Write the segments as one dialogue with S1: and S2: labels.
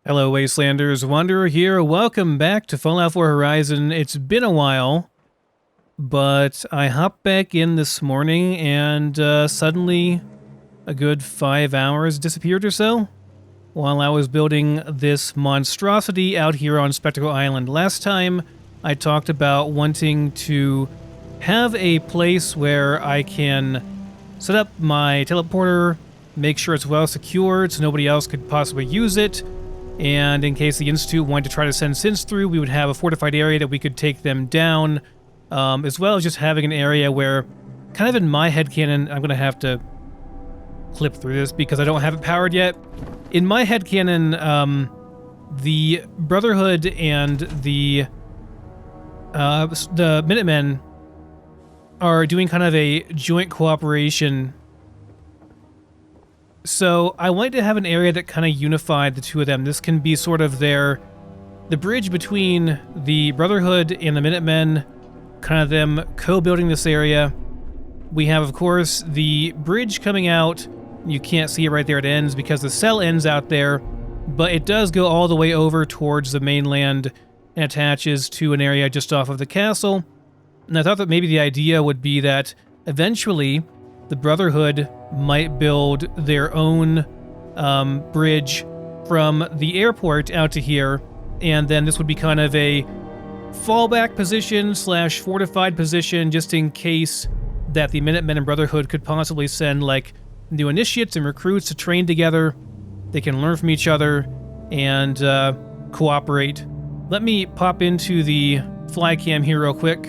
S1: Hello, Wastelanders. Wanderer here. Welcome back to Fallout 4 Horizon. It's been a while, but I hopped back in this morning and suddenly a good 5 hours disappeared or so while I was building this monstrosity out here on Spectacle Island. Last time I talked about wanting to have a place where I can set up my teleporter, make sure it's well secured so nobody else could possibly use it. And in case the Institute wanted to try to send synths through, we would have a fortified area that we could take them down, as well as just having an area where, kind of in my headcanon, I'm going to have to clip through this because I don't have it powered yet. In my headcanon, the Brotherhood and the Minutemen are doing kind of a joint cooperation. So I wanted to have an area that kind of unified the two of them. This can be sort of the bridge between the Brotherhood and the Minutemen, kind of them co-building this area. We have, of course, the bridge coming out. You can't see it right there, it ends because the cell ends out there, but it does go all the way over towards the mainland and attaches to an area just off of the castle. And I thought that maybe the idea would be that eventually the Brotherhood might build their own bridge from the airport out to here, and then this would be kind of a fallback position / fortified position just in case that the Minutemen and Brotherhood could possibly send like new initiates and recruits to train together. They can learn from each other and cooperate. Let me pop into the fly cam here real quick,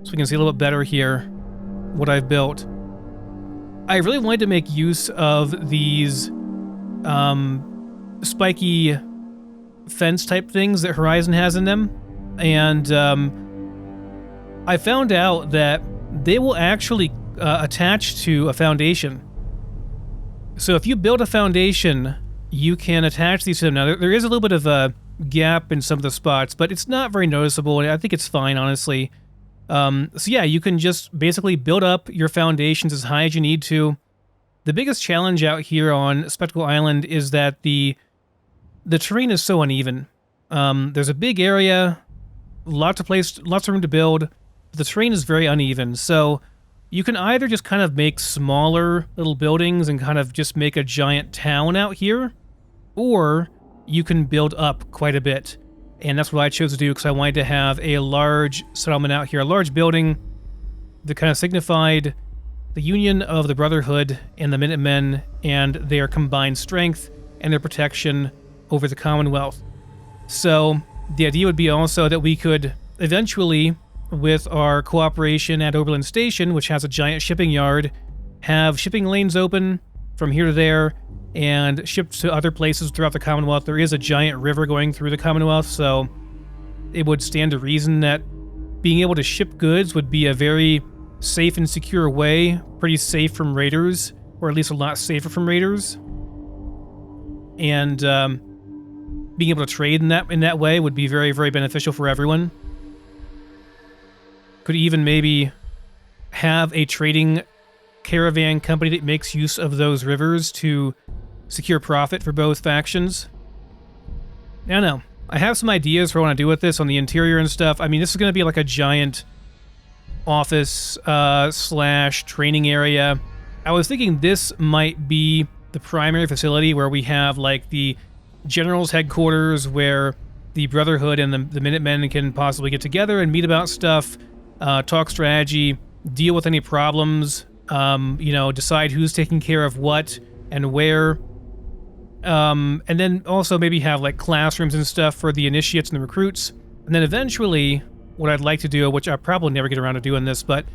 S1: so we can see a little bit better here what I've built. I really wanted to make use of these spiky fence type things that Horizon has in them, and I found out that they will actually attach to a foundation. So if you build a foundation, you can attach these to them. Now there is a little bit of a gap in some of the spots, but it's not very noticeable, and I think it's fine, honestly. So yeah, you can just basically build up your foundations as high as you need to. The biggest challenge out here on Spectacle Island is that the terrain is so uneven. There's a big area, lots of room to build, but the terrain is very uneven. So you can either just kind of make smaller little buildings and kind of just make a giant town out here, or you can build up quite a bit. And that's what I chose to do because I wanted to have a large settlement out here, a large building that kind of signified the union of the Brotherhood and the Minutemen and their combined strength and their protection over the Commonwealth. So the idea would be also that we could eventually, with our cooperation at Oberlin Station, which has a giant shipping yard, have shipping lanes open from here to there and shipped to other places throughout the Commonwealth. There is a giant river going through the Commonwealth, so it would stand to reason that being able to ship goods would be a very safe and secure way, pretty safe from raiders, or at least a lot safer from raiders. And being able to trade in that way would be very, very beneficial for everyone. Could even maybe have a trading caravan company that makes use of those rivers to secure profit for both factions. I don't know. I have some ideas for what I want to do with this on the interior and stuff. I mean, this is going to be like a giant office / training area. I was thinking this might be the primary facility where we have like the general's headquarters, where the Brotherhood and the Minutemen can possibly get together and meet about stuff, talk strategy, deal with any problems, decide who's taking care of what and where. And then also maybe have like classrooms and stuff for the initiates and the recruits. And then eventually, what I'd like to do, which I'll probably never get around to doing this, but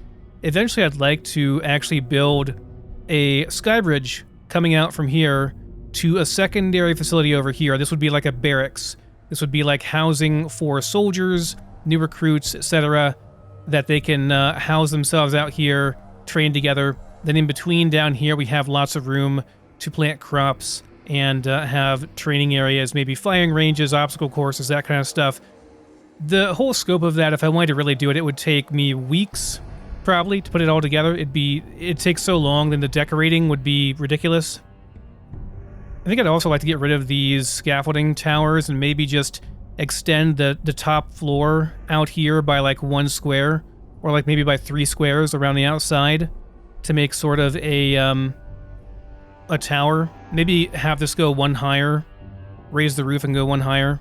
S1: eventually I'd like to actually build a sky bridge coming out from here to a secondary facility over here. This would be like a barracks. This would be like housing for soldiers, new recruits, etc., that they can house themselves out here, train together. Then in between down here, we have lots of room to plant crops and have training areas, maybe firing ranges, obstacle courses, that kind of stuff. The whole scope of that, if I wanted to really do it, it would take me weeks, probably, to put it all together. It takes so long, then the decorating would be ridiculous. I think I'd also like to get rid of these scaffolding towers and maybe just extend the top floor out here by like 1 square, or like maybe by 3 squares around the outside to make sort of a tower. Maybe have this go 1 higher, raise the roof and go 1 higher.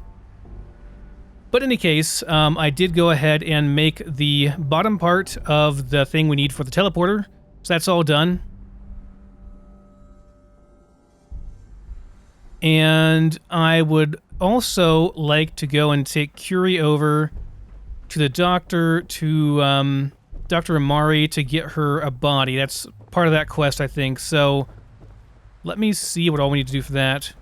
S1: But in any case, I did go ahead and make the bottom part of the thing we need for the teleporter. So that's all done. And I would also like to go and take Curie over to the doctor, to Dr. Amari, to get her a body. That's part of that quest, I think. So let me see what all we need to do for that.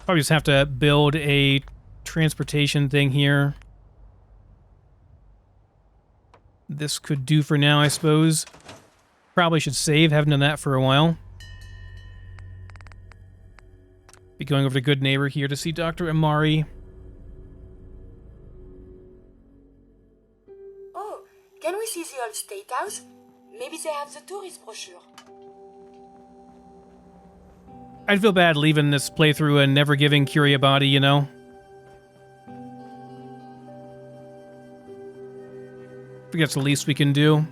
S1: Probably just have to build a transportation thing here. This could do for now, I suppose. Probably should save. Haven't done that for a while. Be going over to Good Neighbor here to see Dr. Amari.
S2: Oh, can we see the old State House? Maybe they have the tourist brochure.
S1: I'd feel bad leaving this playthrough and never giving Curie a body, you know? I think that's the least we can do.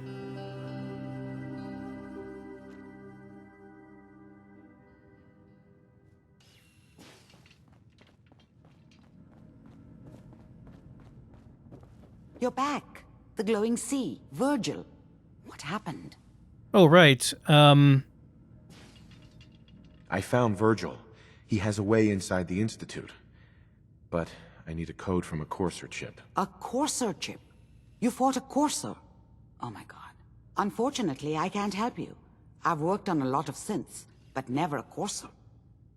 S3: You're back. The glowing sea. Virgil. What happened?
S1: Oh, right.
S4: I found Virgil. He has a way inside the Institute. But I need a code from a Courser chip.
S3: A Courser chip? You fought a Courser? Oh my god. Unfortunately, I can't help you. I've worked on a lot of synths, but never a Courser.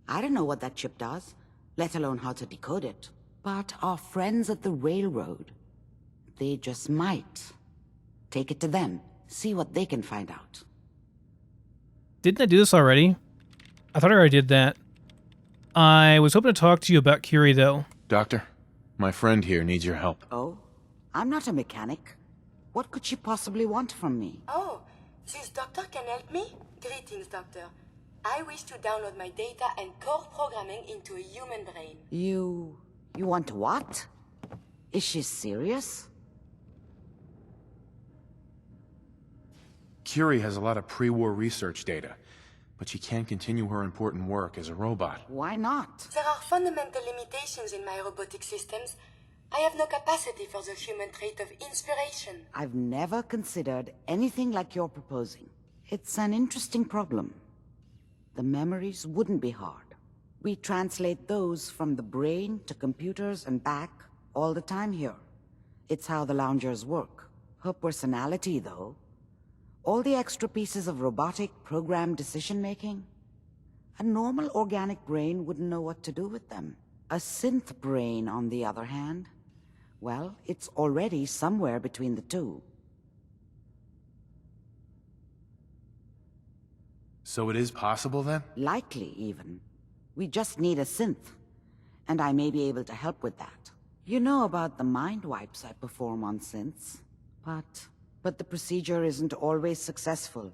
S3: I don't know what that chip does, let alone how to decode it. But our friends at the railroad, they just might. Take it to them. See what they can find out.
S1: Didn't I do this already? I thought I already did that. I was hoping to talk to you about Curie, though.
S4: Doctor, my friend here needs your help.
S3: Oh? I'm not a mechanic. What could she possibly want from me?
S2: Oh, this doctor can help me? Greetings, doctor. I wish to download my data and core programming into a human brain.
S3: You want what? Is she serious?
S4: Curie has a lot of pre-war research data, but she can't continue her important work as a robot.
S3: Why not?
S2: There are fundamental limitations in my robotic systems. I have no capacity for the human trait of inspiration.
S3: I've never considered anything like you're proposing. It's an interesting problem. The memories wouldn't be hard. We translate those from the brain to computers and back all the time here. It's how the loungers work. Her personality, though, all the extra pieces of robotic program decision-making, a normal organic brain wouldn't know what to do with them. A synth brain, on the other hand, well, it's already somewhere between the two.
S4: So it is possible, then?
S3: Likely, even. We just need a synth, and I may be able to help with that. You know about the mind wipes I perform on synths, but the procedure isn't always successful.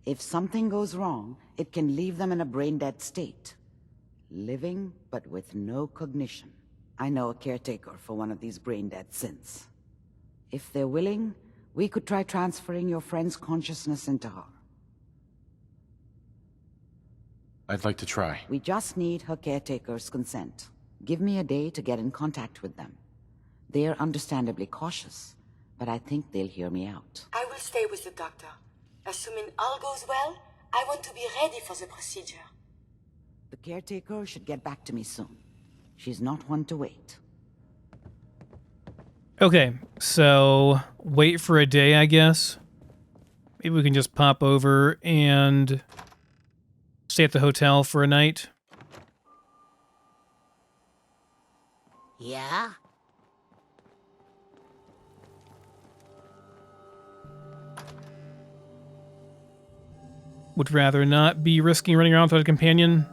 S3: If something goes wrong, it can leave them in a brain-dead state. Living, but with no cognition. I know a caretaker for one of these brain-dead synths. If they're willing, we could try transferring your friend's consciousness into her.
S4: I'd like to try.
S3: We just need her caretaker's consent. Give me a day to get in contact with them. They're understandably cautious, but I think they'll hear me out.
S2: I will stay with the doctor. Assuming all goes well, I want to be ready for the procedure.
S3: The caretaker should get back to me soon. She's not one to wait.
S1: Okay, so wait for a day, I guess. Maybe we can just pop over and stay at the hotel for a night.
S5: Yeah?
S1: Would rather not be risking running around without a companion.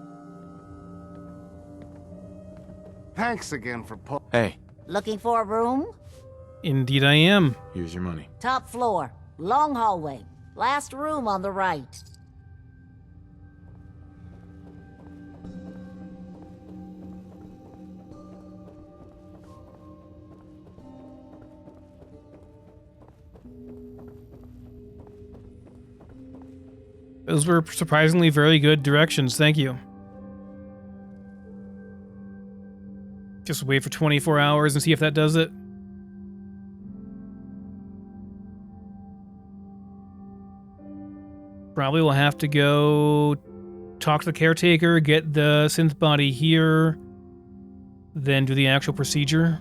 S6: Thanks again for
S4: Hey,
S5: Looking for a room?
S1: Indeed I am.
S4: here's your money.
S5: Top floor. Long hallway. Last room on the right.
S1: Those were surprisingly very good directions. Thank you. Just wait for 24 hours and see if that does it. Probably will have to go talk to the caretaker, get the synth body here, then do the actual procedure.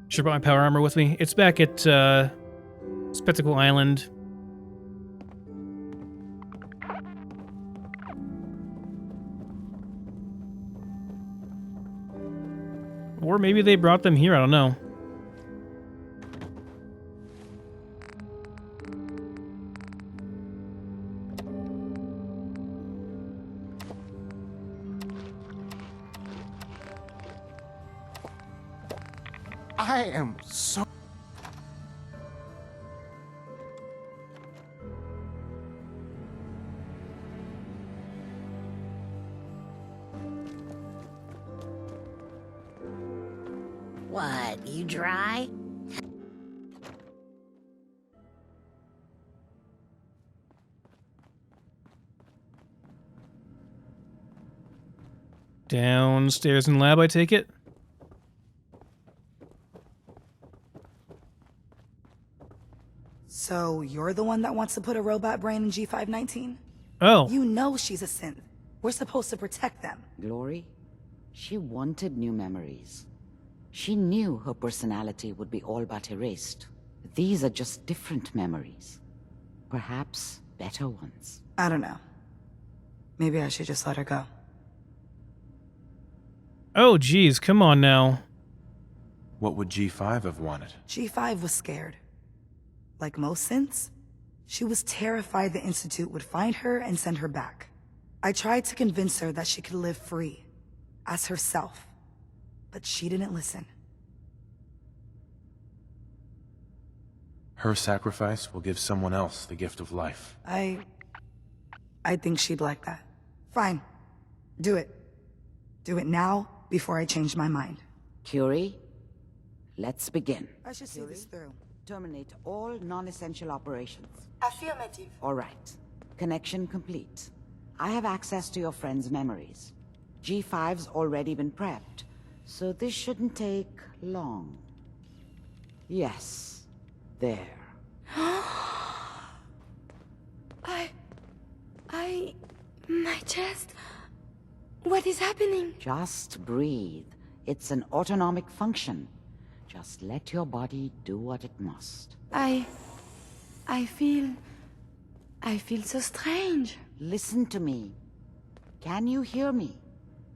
S1: Should have brought my power armor with me. It's back at Spectacle Island. Or maybe they brought them here, I don't know.
S6: I am so...
S5: What, you dry?
S1: Downstairs in the lab, I take it?
S7: So, you're the one that wants to put a robot brain in G519?
S1: Oh.
S7: You know she's a synth. We're supposed to protect them.
S3: Glory? She wanted new memories. She knew her personality would be all but erased. These are just different memories. Perhaps better ones.
S7: I don't know. Maybe I should just let her go.
S1: Oh, geez, come on now.
S4: What would G5 have wanted?
S7: G5 was scared. Like most synths, she was terrified the Institute would find her and send her back. I tried to convince her that she could live free, as herself, but she didn't listen.
S4: Her sacrifice will give someone else the gift of life.
S7: I think she'd like that. Fine. Do it. Do it now, before I change my mind.
S3: Curie, let's begin.
S7: I should see this through.
S3: Terminate all non-essential operations.
S2: Affirmative.
S3: All right. Connection complete. I have access to your friend's memories. G5's already been prepped, so this shouldn't take long. Yes. There.
S2: My chest. What is happening?
S3: Just breathe. It's an autonomic function. Just let your body do what it must.
S2: I feel so strange.
S3: Listen to me. Can you hear me?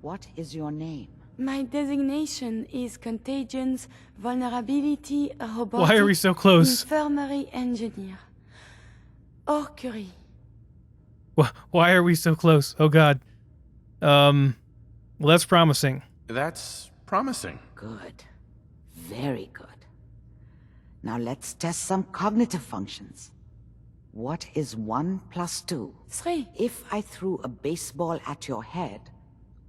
S3: What is your name?
S2: My designation is Contagions, Vulnerability, Robotic...
S1: Why are we so close?
S2: Infirmary Engineer. Or Curie.
S1: Why are we so close? Oh god. Well, that's promising.
S4: That's promising.
S3: Good. Very good. Now let's test some cognitive functions. What is 1 + 2?
S2: 3.
S3: If I threw a baseball at your head,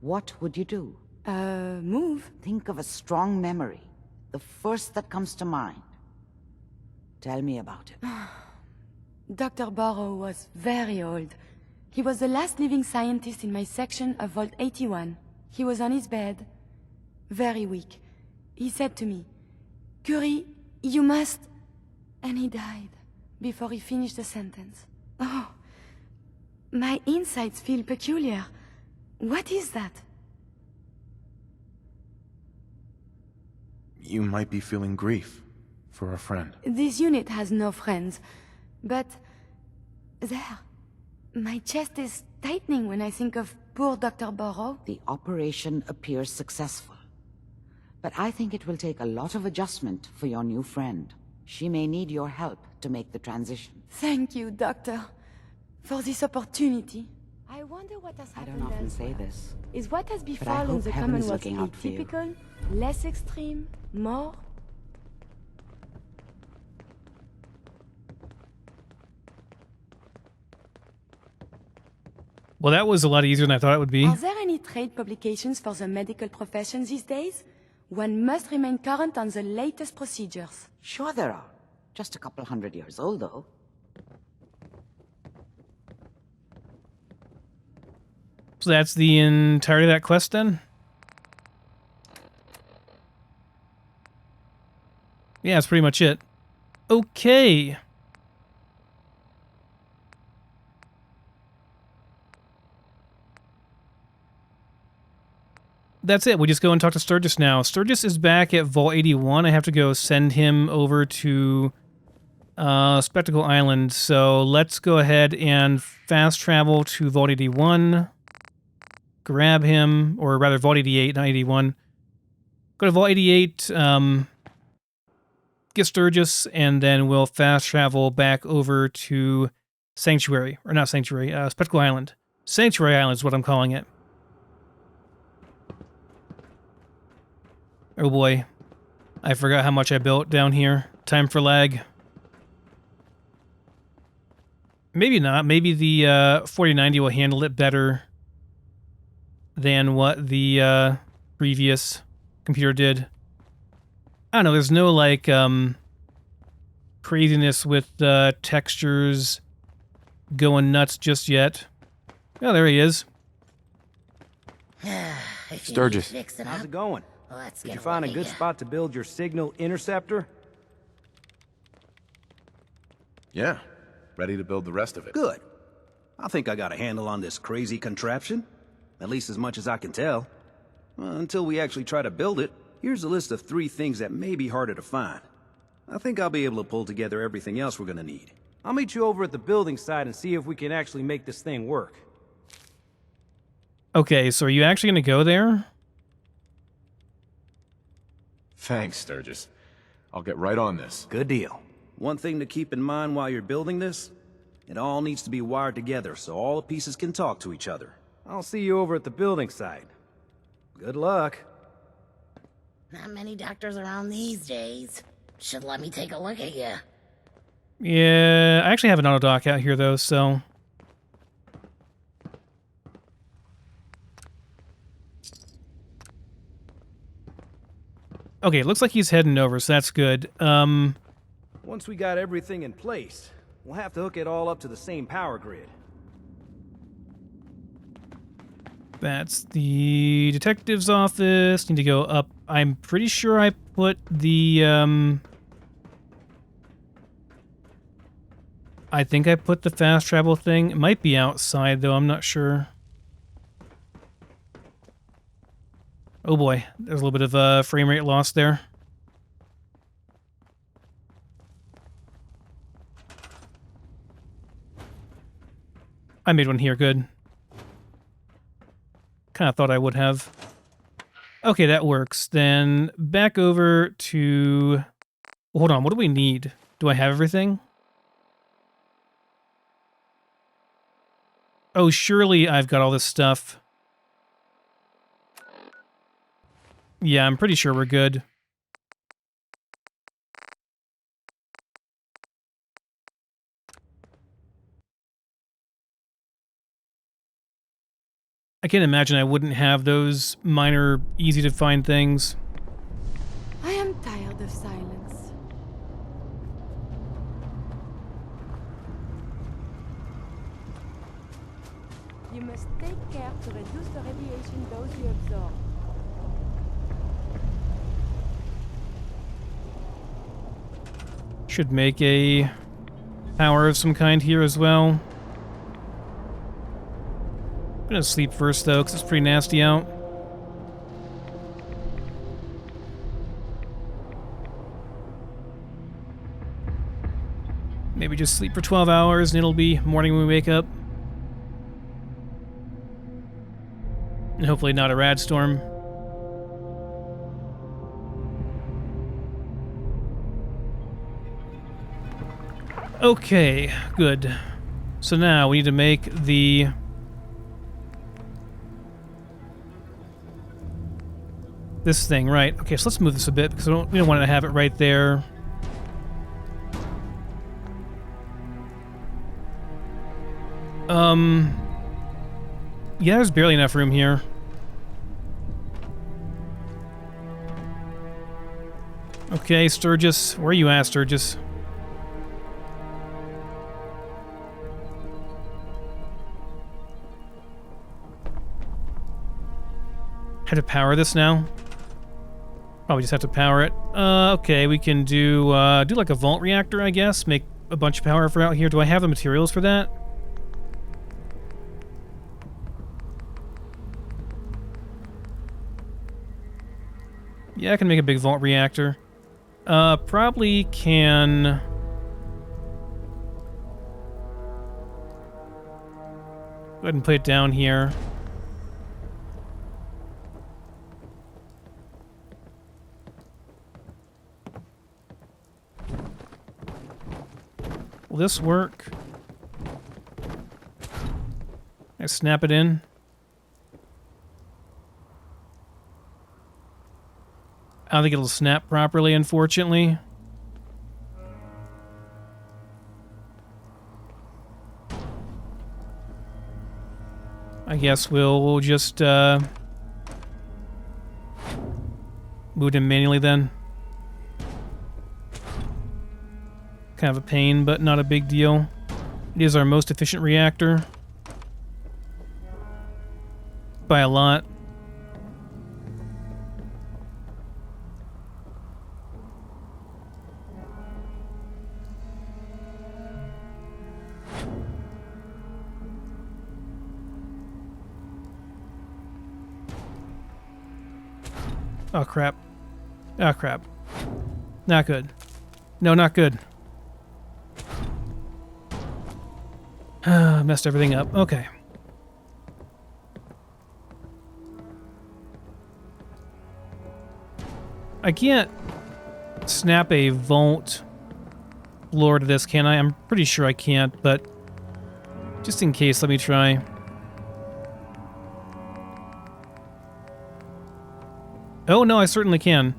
S3: what would you do?
S2: Move.
S3: Think of a strong memory. The first that comes to mind. Tell me about it.
S2: Dr. Burrow was very old. He was the last living scientist in my section of Vault 81. He was on his bed, very weak. He said to me, "Curie, you must..." And he died before he finished the sentence. Oh, my insides feel peculiar. What is that?
S4: You might be feeling grief for a friend.
S2: This unit has no friends, but... there. My chest is tightening when I think of poor Dr. Burrow.
S3: The operation appears successful. But I think it will take a lot of adjustment for your new friend. She may need your help to make the transition.
S2: Thank you, Doctor, for this opportunity. I wonder what has
S3: I
S2: happened
S3: don't often
S2: elsewhere.
S3: say this.
S2: Is what has
S3: I
S2: befallen
S3: hope
S2: the
S3: heaven is
S2: Commonwealth
S3: looking out for you.
S2: typical, less extreme, more?
S1: Well, that was a lot easier than I thought it would be.
S2: Are there any trade publications for the medical profession these days? One must remain current on the latest procedures.
S3: Sure there are. Just a couple 100 years old, though.
S1: So that's the entirety of that quest then? Yeah, that's pretty much it. Okay. That's it. We just go and talk to Sturgis now. Sturgis is back at Vault 81. I have to go send him over to Spectacle Island. So let's go ahead and fast travel to Vault 81. Grab him, or rather Vault 88, not 81. Go to Vault 88, get Sturgis, and then we'll fast travel back over to Sanctuary. Or not Sanctuary, Spectacle Island. Sanctuary Island is what I'm calling it. Oh boy. I forgot how much I built down here. Time for lag. Maybe not. Maybe the 4090 will handle it better than what the previous computer did. I don't know. There's no, like, craziness with textures going nuts just yet. Oh, there he is.
S4: Sturgis.
S8: How's it going?
S5: Let's
S8: Did
S5: get
S8: you find a
S5: look
S8: good
S5: at
S8: spot to build your signal interceptor?
S4: Yeah. Ready to build the rest of it.
S8: Good. I think I got a handle on this crazy contraption. At least as much as I can tell. Well, until we actually try to build it, here's a list of 3 things that may be harder to find. I think I'll be able to pull together everything else we're gonna need.
S9: I'll meet you over at the building site and see if we can actually make this thing work.
S1: Okay, so are you actually going to go there?
S4: Thanks, Sturgis. I'll get right on this.
S8: Good deal. One thing to keep in mind while you're building this, it all needs to be wired together so all the pieces can talk to each other.
S9: I'll see you over at the building site. Good luck.
S5: Not many doctors around these days. Should let me take a look at you.
S1: Yeah, I actually have an auto dock out here though, so... Okay, it looks like he's heading over, so that's good.
S9: Once we got everything in place, we'll have to hook it all up to the same power grid.
S1: That's the detective's office. Need to go up. I'm pretty sure I put the, I think I put the fast travel thing. It might be outside, though. I'm not sure. Oh boy, there's a little bit of a frame rate loss there. I made one here, good. Kind of thought I would have. Okay, that works. Then back over to... Hold on, what do we need? Do I have everything? Oh, surely I've got all this stuff. Yeah, I'm pretty sure we're good. I can't imagine I wouldn't have those minor, easy-to-find things.
S2: I am tired of silence. You must take care to reduce the radiation dose you absorb.
S1: Should make a power of some kind here as well. I'm gonna sleep first though, because it's pretty nasty out. Maybe just sleep for 12 hours and it'll be morning when we wake up. And hopefully not a rad storm. Okay, good. So now we need to make the... this thing, right. Okay, so let's move this a bit because we don't want to have it right there. Yeah, there's barely enough room here. Okay, Sturgis. Where are you at, Sturgis? Have to power this now? Probably just have to power it. Okay, we can do like a vault reactor, I guess. Make a bunch of power for out here. Do I have the materials for that? Yeah, I can make a big vault reactor. Probably can... Go ahead and put it down here. Will this work? I snap it in. I don't think it'll snap properly, unfortunately. I guess we'll just move it in manually then. Kind of a pain, but not a big deal. It is our most efficient reactor. By a lot. Oh crap. Oh crap. Not good. No, not good. Messed everything up. Okay. I can't snap a vault floor to this, can I? I'm pretty sure I can't, but just in case, let me try. Oh, no, I certainly can.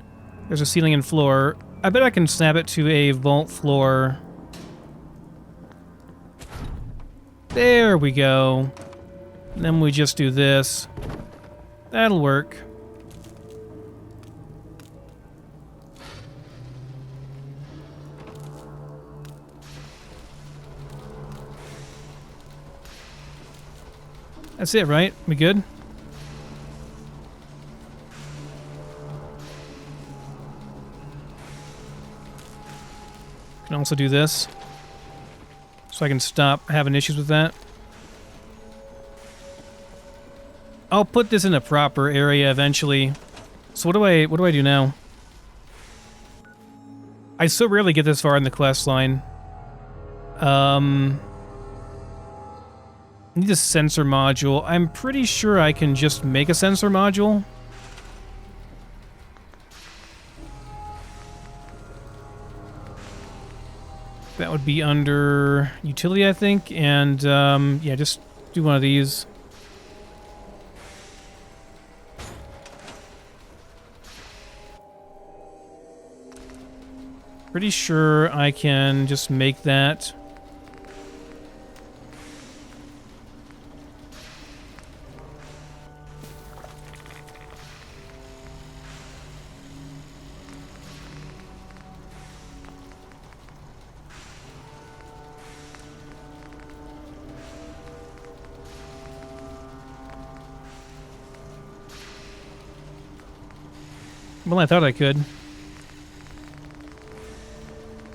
S1: There's a ceiling and floor. I bet I can snap it to a vault floor. There we go. And then we just do this. That'll work. That's it, right? We good? Can also do this. So I can stop having issues with that. I'll put this in a proper area eventually. So what do I do now? I so rarely get this far in the quest line. Need a sensor module. I'm pretty sure I can just make a sensor module. That would be under utility, I think, and yeah, just do one of these. Pretty sure I can just make that. Well, I thought I could.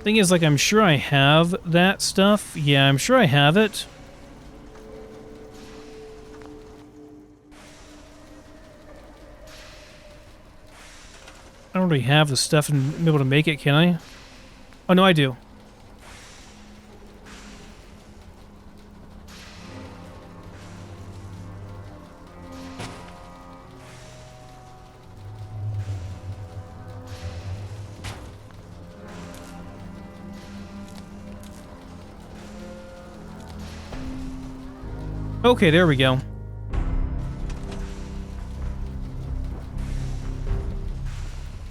S1: Thing is, like, I'm sure I have that stuff. Yeah, I'm sure I have it. I don't really have the stuff and be able to make it, can I? Oh, no, I do. Okay, there we go.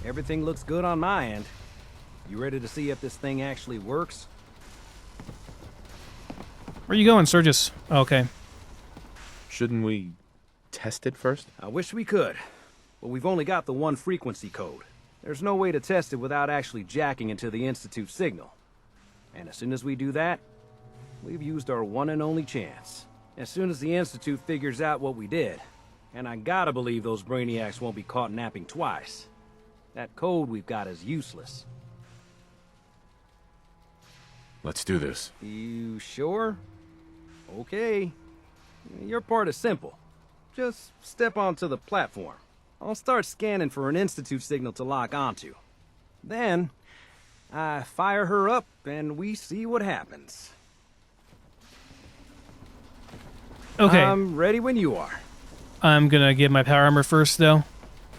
S9: Everything looks good on my end. You ready to see if this thing actually works?
S1: Where are you going, Sturgis? Oh, okay.
S4: Shouldn't we test it first?
S9: I wish we could, but we've only got the one frequency code. There's no way to test it without actually jacking into the Institute signal. And as soon as we do that, we've used our one and only chance. As soon as the Institute figures out what we did, And I gotta believe those brainiacs won't be caught napping twice. That code we've got is useless.
S4: Let's do this.
S9: You sure? Okay. Your part is simple. Just step onto the platform. I'll start scanning for an Institute signal to lock onto. Then, I fire her up and we see what happens.
S1: Okay.
S9: I'm ready when you are.
S1: I'm gonna get my power armor first, though.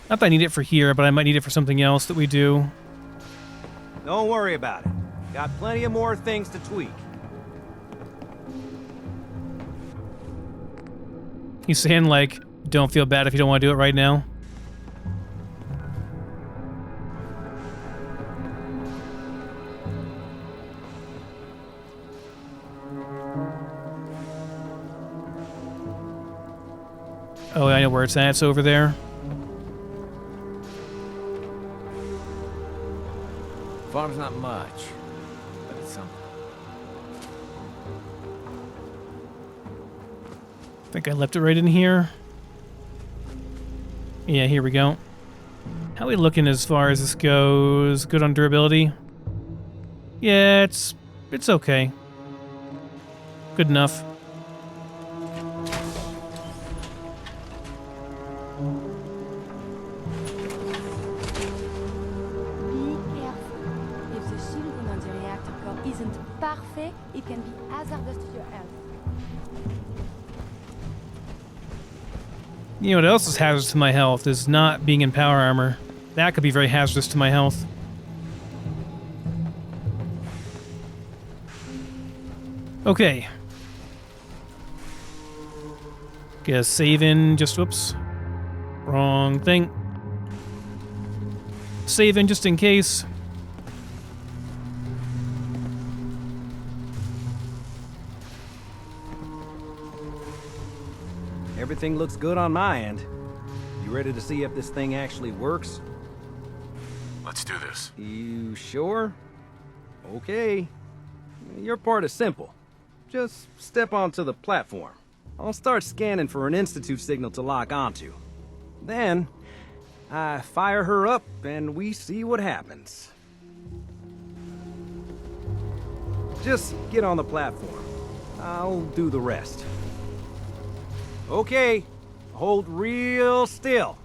S1: Not that I need it for here, but I might need it for something else that we do.
S9: Don't worry about it. Got plenty of more things to tweak.
S1: He's saying, like, don't feel bad if you don't want to do it right now. Oh, I know where it's at. It's over there.
S10: Farm's not much, but it's something.
S1: I think I left it right in here. Yeah, here we go. How are we looking as far as this goes? Good on durability? Yeah, it's okay. Good enough.
S2: Parfait, it can be hazardous to your health.
S1: You know what else is hazardous to my health is not being in power armor. That could be very hazardous to my health. Okay. Guess save in, just whoops. Wrong thing. Save in just in case.
S9: Everything looks good on my end. You ready to see if this thing actually works?
S4: Let's do this.
S9: You sure? Okay. Your part is simple. Just step onto the platform. I'll start scanning for an Institute signal to lock onto. Then, I fire her up and we see what happens. Just get on the platform. I'll do the rest. Okay, hold real still.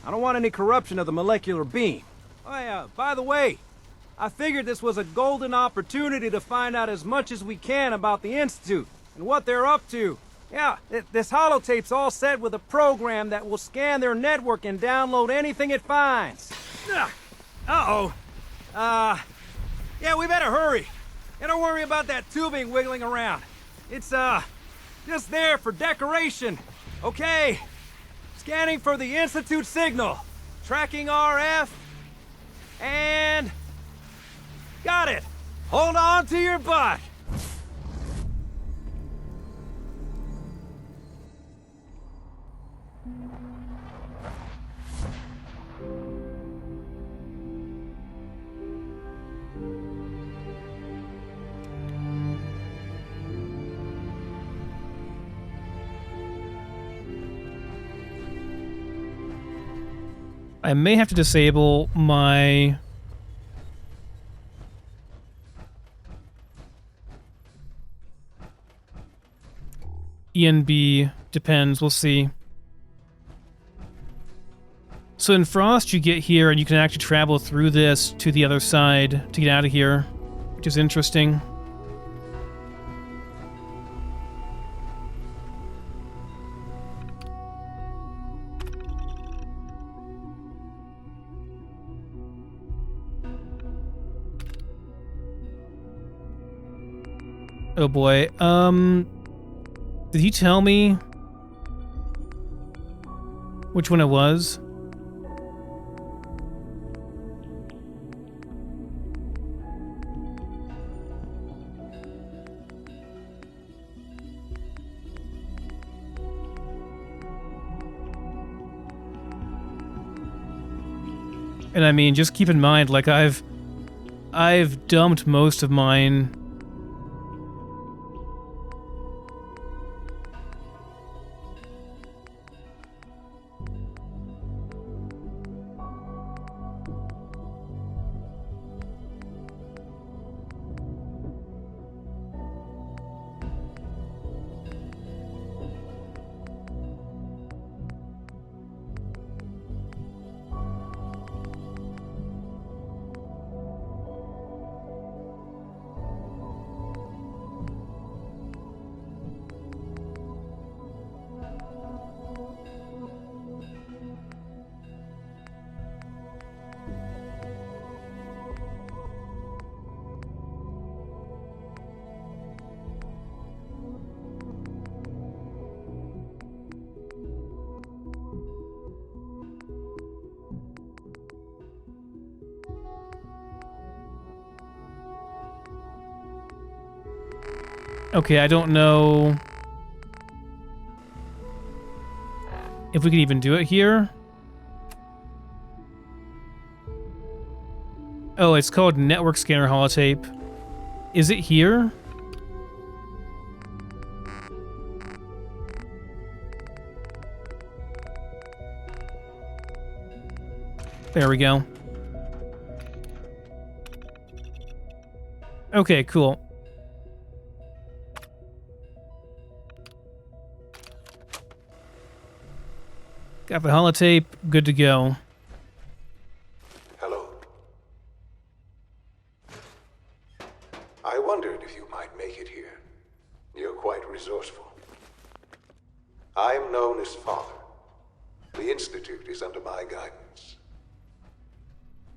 S9: I don't want any corruption of the molecular beam. Oh yeah, by the way, I figured this was a golden opportunity to find out as much as we can about the Institute and what they're up to. Yeah, this holotape's all set with a program that will scan their network and download anything it finds. Uh-oh. Yeah, we better hurry. And don't worry about that tubing wiggling around. It's, just there for decoration. Okay. Scanning for the Institute signal. Tracking RF. And... got it. Hold on to your butt.
S1: I may have to disable my... ENB, depends, we'll see. So in Frost you get here and you can actually travel through this to the other side to get out of here, which is interesting. Oh boy, did he tell me which one it was? And I mean, just keep in mind, like I've dumped most of mine. Okay, I don't know if we can even do it here. Oh, it's called Network Scanner Holotape. Is it here? There we go. Okay, cool. Got the holotape, good to go.
S11: Hello. I wondered if you might make it here. You're quite resourceful. I'm known as Father. The Institute is under my guidance.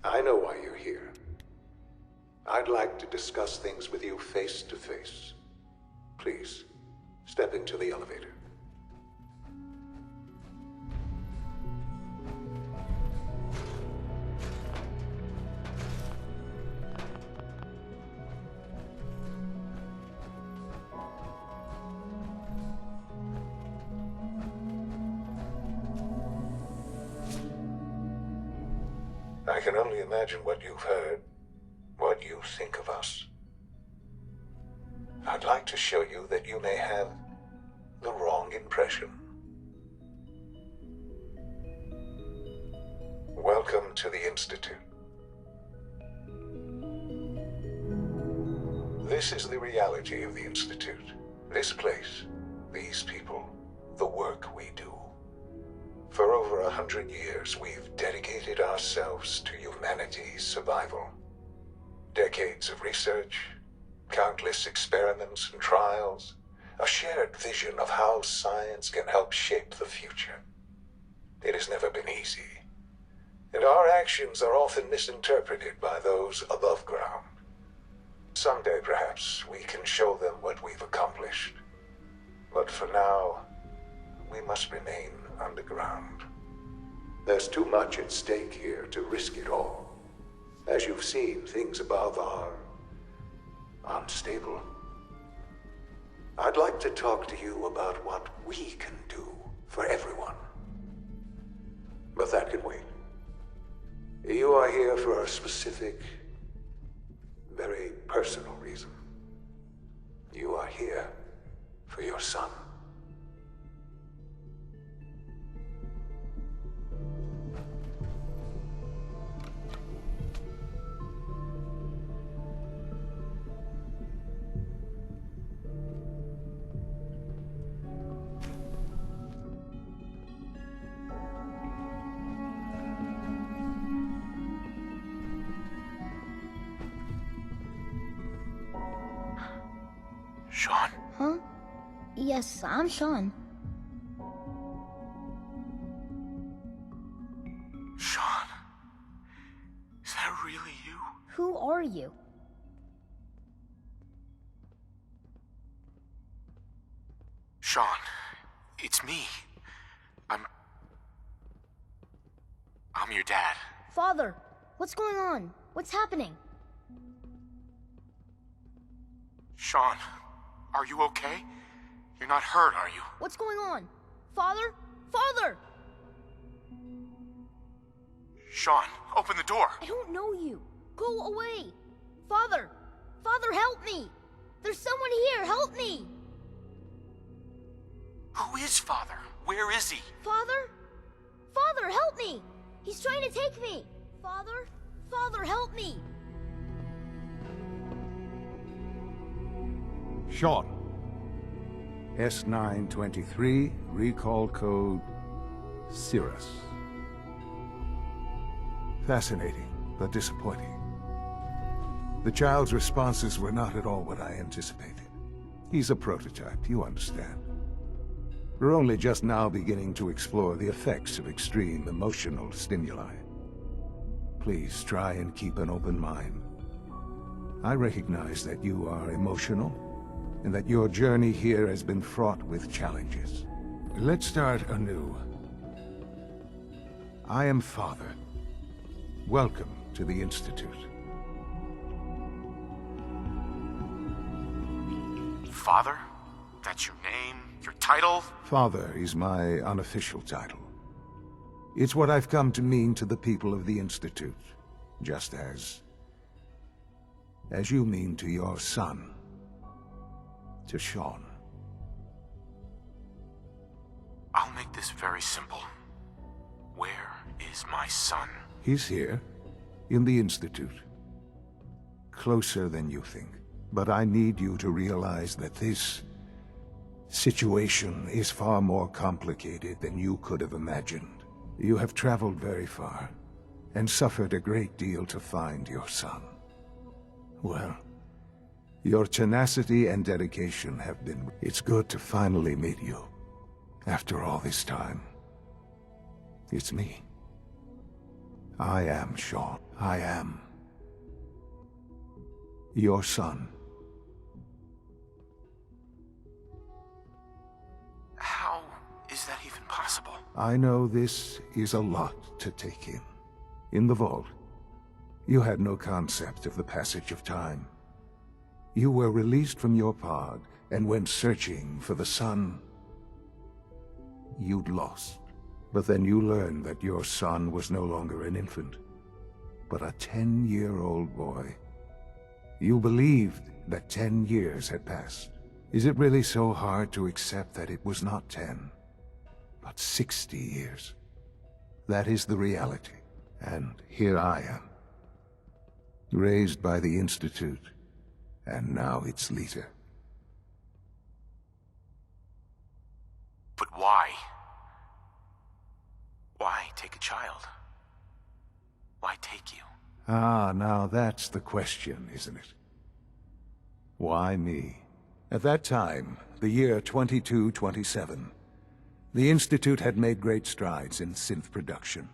S11: I know why you're here. I'd like to discuss things with you face to face. Please, step into the elevator. I can only imagine what you've heard, what you think of us. I'd like to show you that you may have the wrong impression. Welcome to the Institute. This is the reality of the Institute. This place, these people, the work we do. For over 100 years, we've dedicated ourselves to humanity's survival. Decades of research, countless experiments and trials, a shared vision of how science can help shape the future. It has never been easy, and our actions are often misinterpreted by those above ground. Someday, perhaps, we can show them what we've accomplished. But for now, we must remain underground. There's too much at stake here to risk it all. As you've seen, things above are unstable. I'd like to talk to you about what we can do for everyone. But that can wait. You are here for a specific, very personal reason. You are here for your son.
S4: Sean?
S12: Huh? Yes, I'm Sean.
S4: Sean? Is that really you?
S12: Who are you?
S4: Sean, it's me. I'm your dad.
S12: Father, what's going on? What's happening?
S4: Sean, are you okay? You're not hurt, are you?
S12: What's going on? Father? Father!
S4: Sean, open the door.
S12: I don't know you. Go away. Father! Father, help me! There's someone here, help me!
S4: Who is Father? Where is he?
S12: Father? Father, help me! He's trying to take me! Father? Father, help me!
S6: Sean. S923, recall code Cirrus. Fascinating, but disappointing. The child's responses were not at all what I anticipated. He's a prototype, you understand. We're only just now beginning to explore the effects of extreme emotional stimuli. Please try and keep an open mind. I recognize that you are emotional, and that your journey here has been fraught with challenges. Let's start anew. I am Father. Welcome to the Institute.
S4: father? That's your name? Your title?
S6: Father is my unofficial title. It's what I've come to mean to the people of the Institute, just as you mean to your son, to Sean.
S4: I'll make this very simple. Where is my son?
S6: He's here, in the Institute. Closer than you think. But I need you to realize that this situation is far more complicated than you could have imagined. You have traveled very far, and suffered a great deal to find your son. Well, your tenacity and dedication have been... It's good to finally meet you. After all this time. It's me. I am Sean. I am your son.
S4: How is that even possible?
S6: I know this is a lot to take in. In the vault, you had no concept of the passage of time. You were released from your pod and went searching for the son you'd lost. But then you learned that your son was no longer an infant, but a 10-year-old boy. You believed that 10 years had passed. Is it really so hard to accept that it was not 10, but 60 years? That is the reality. And here I am, raised by the Institute, and now its leader.
S4: But why? Why take a child? Why take you?
S6: Ah, now that's the question, isn't it? Why me? At that time, the year 2227, the Institute had made great strides in synth production.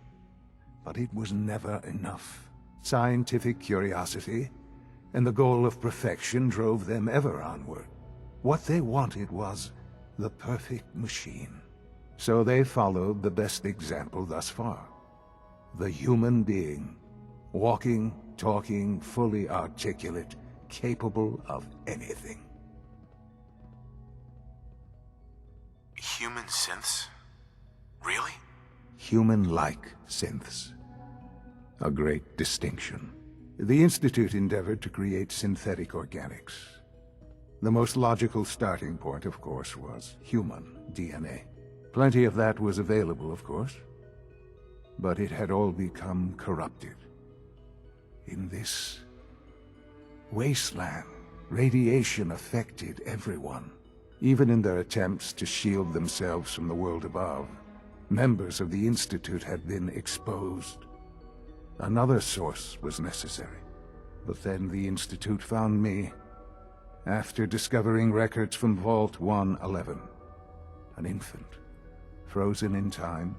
S6: But it was never enough. Scientific curiosity and the goal of perfection drove them ever onward. What they wanted was the perfect machine. So they followed the best example thus far. The human being. Walking, talking, fully articulate, capable of anything.
S4: Human synths? Really?
S6: Human-like synths. A great distinction. The Institute endeavored to create synthetic organics. The most logical starting point, of course, was human DNA. Plenty of that was available, of course. But it had all become corrupted. In this wasteland, radiation affected everyone. Even in their attempts to shield themselves from the world above, members of the Institute had been exposed. Another source was necessary. But then the Institute found me, after discovering records from Vault 111. An infant, frozen in time,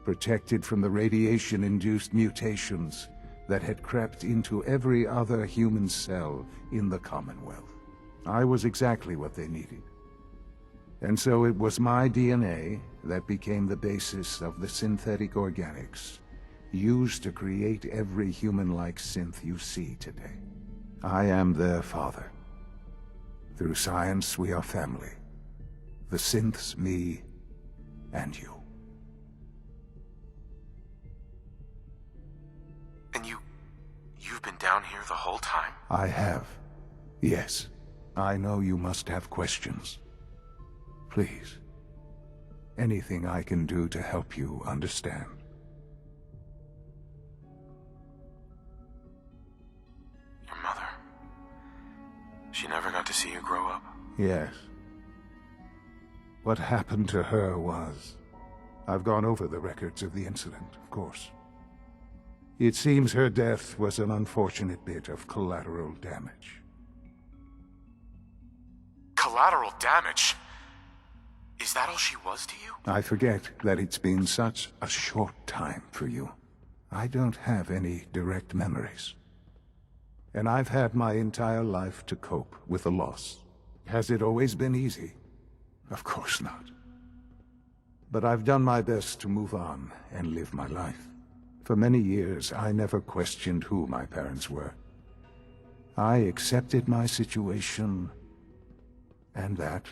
S6: protected from the radiation-induced mutations that had crept into every other human cell in the Commonwealth. I was exactly what they needed. And so it was my DNA that became the basis of the synthetic organics used to create every human-like synth you see today. I am their father. Through science, we are family. The synths, me, and you.
S4: And you've been down here the whole time?
S6: I have. Yes. I know you must have questions. Please. Anything I can do to help you understand.
S4: Your mother. She never got to see you grow up?
S6: Yes. What happened to her was... I've gone over the records of the incident, of course. It seems her death was an unfortunate bit of collateral damage.
S4: Collateral damage? Is that all she was to you?
S6: I forget that it's been such a short time for you. I don't have any direct memories. And I've had my entire life to cope with the loss. Has it always been easy? Of course not. But I've done my best to move on and live my life. For many years, I never questioned who my parents were. I accepted my situation And that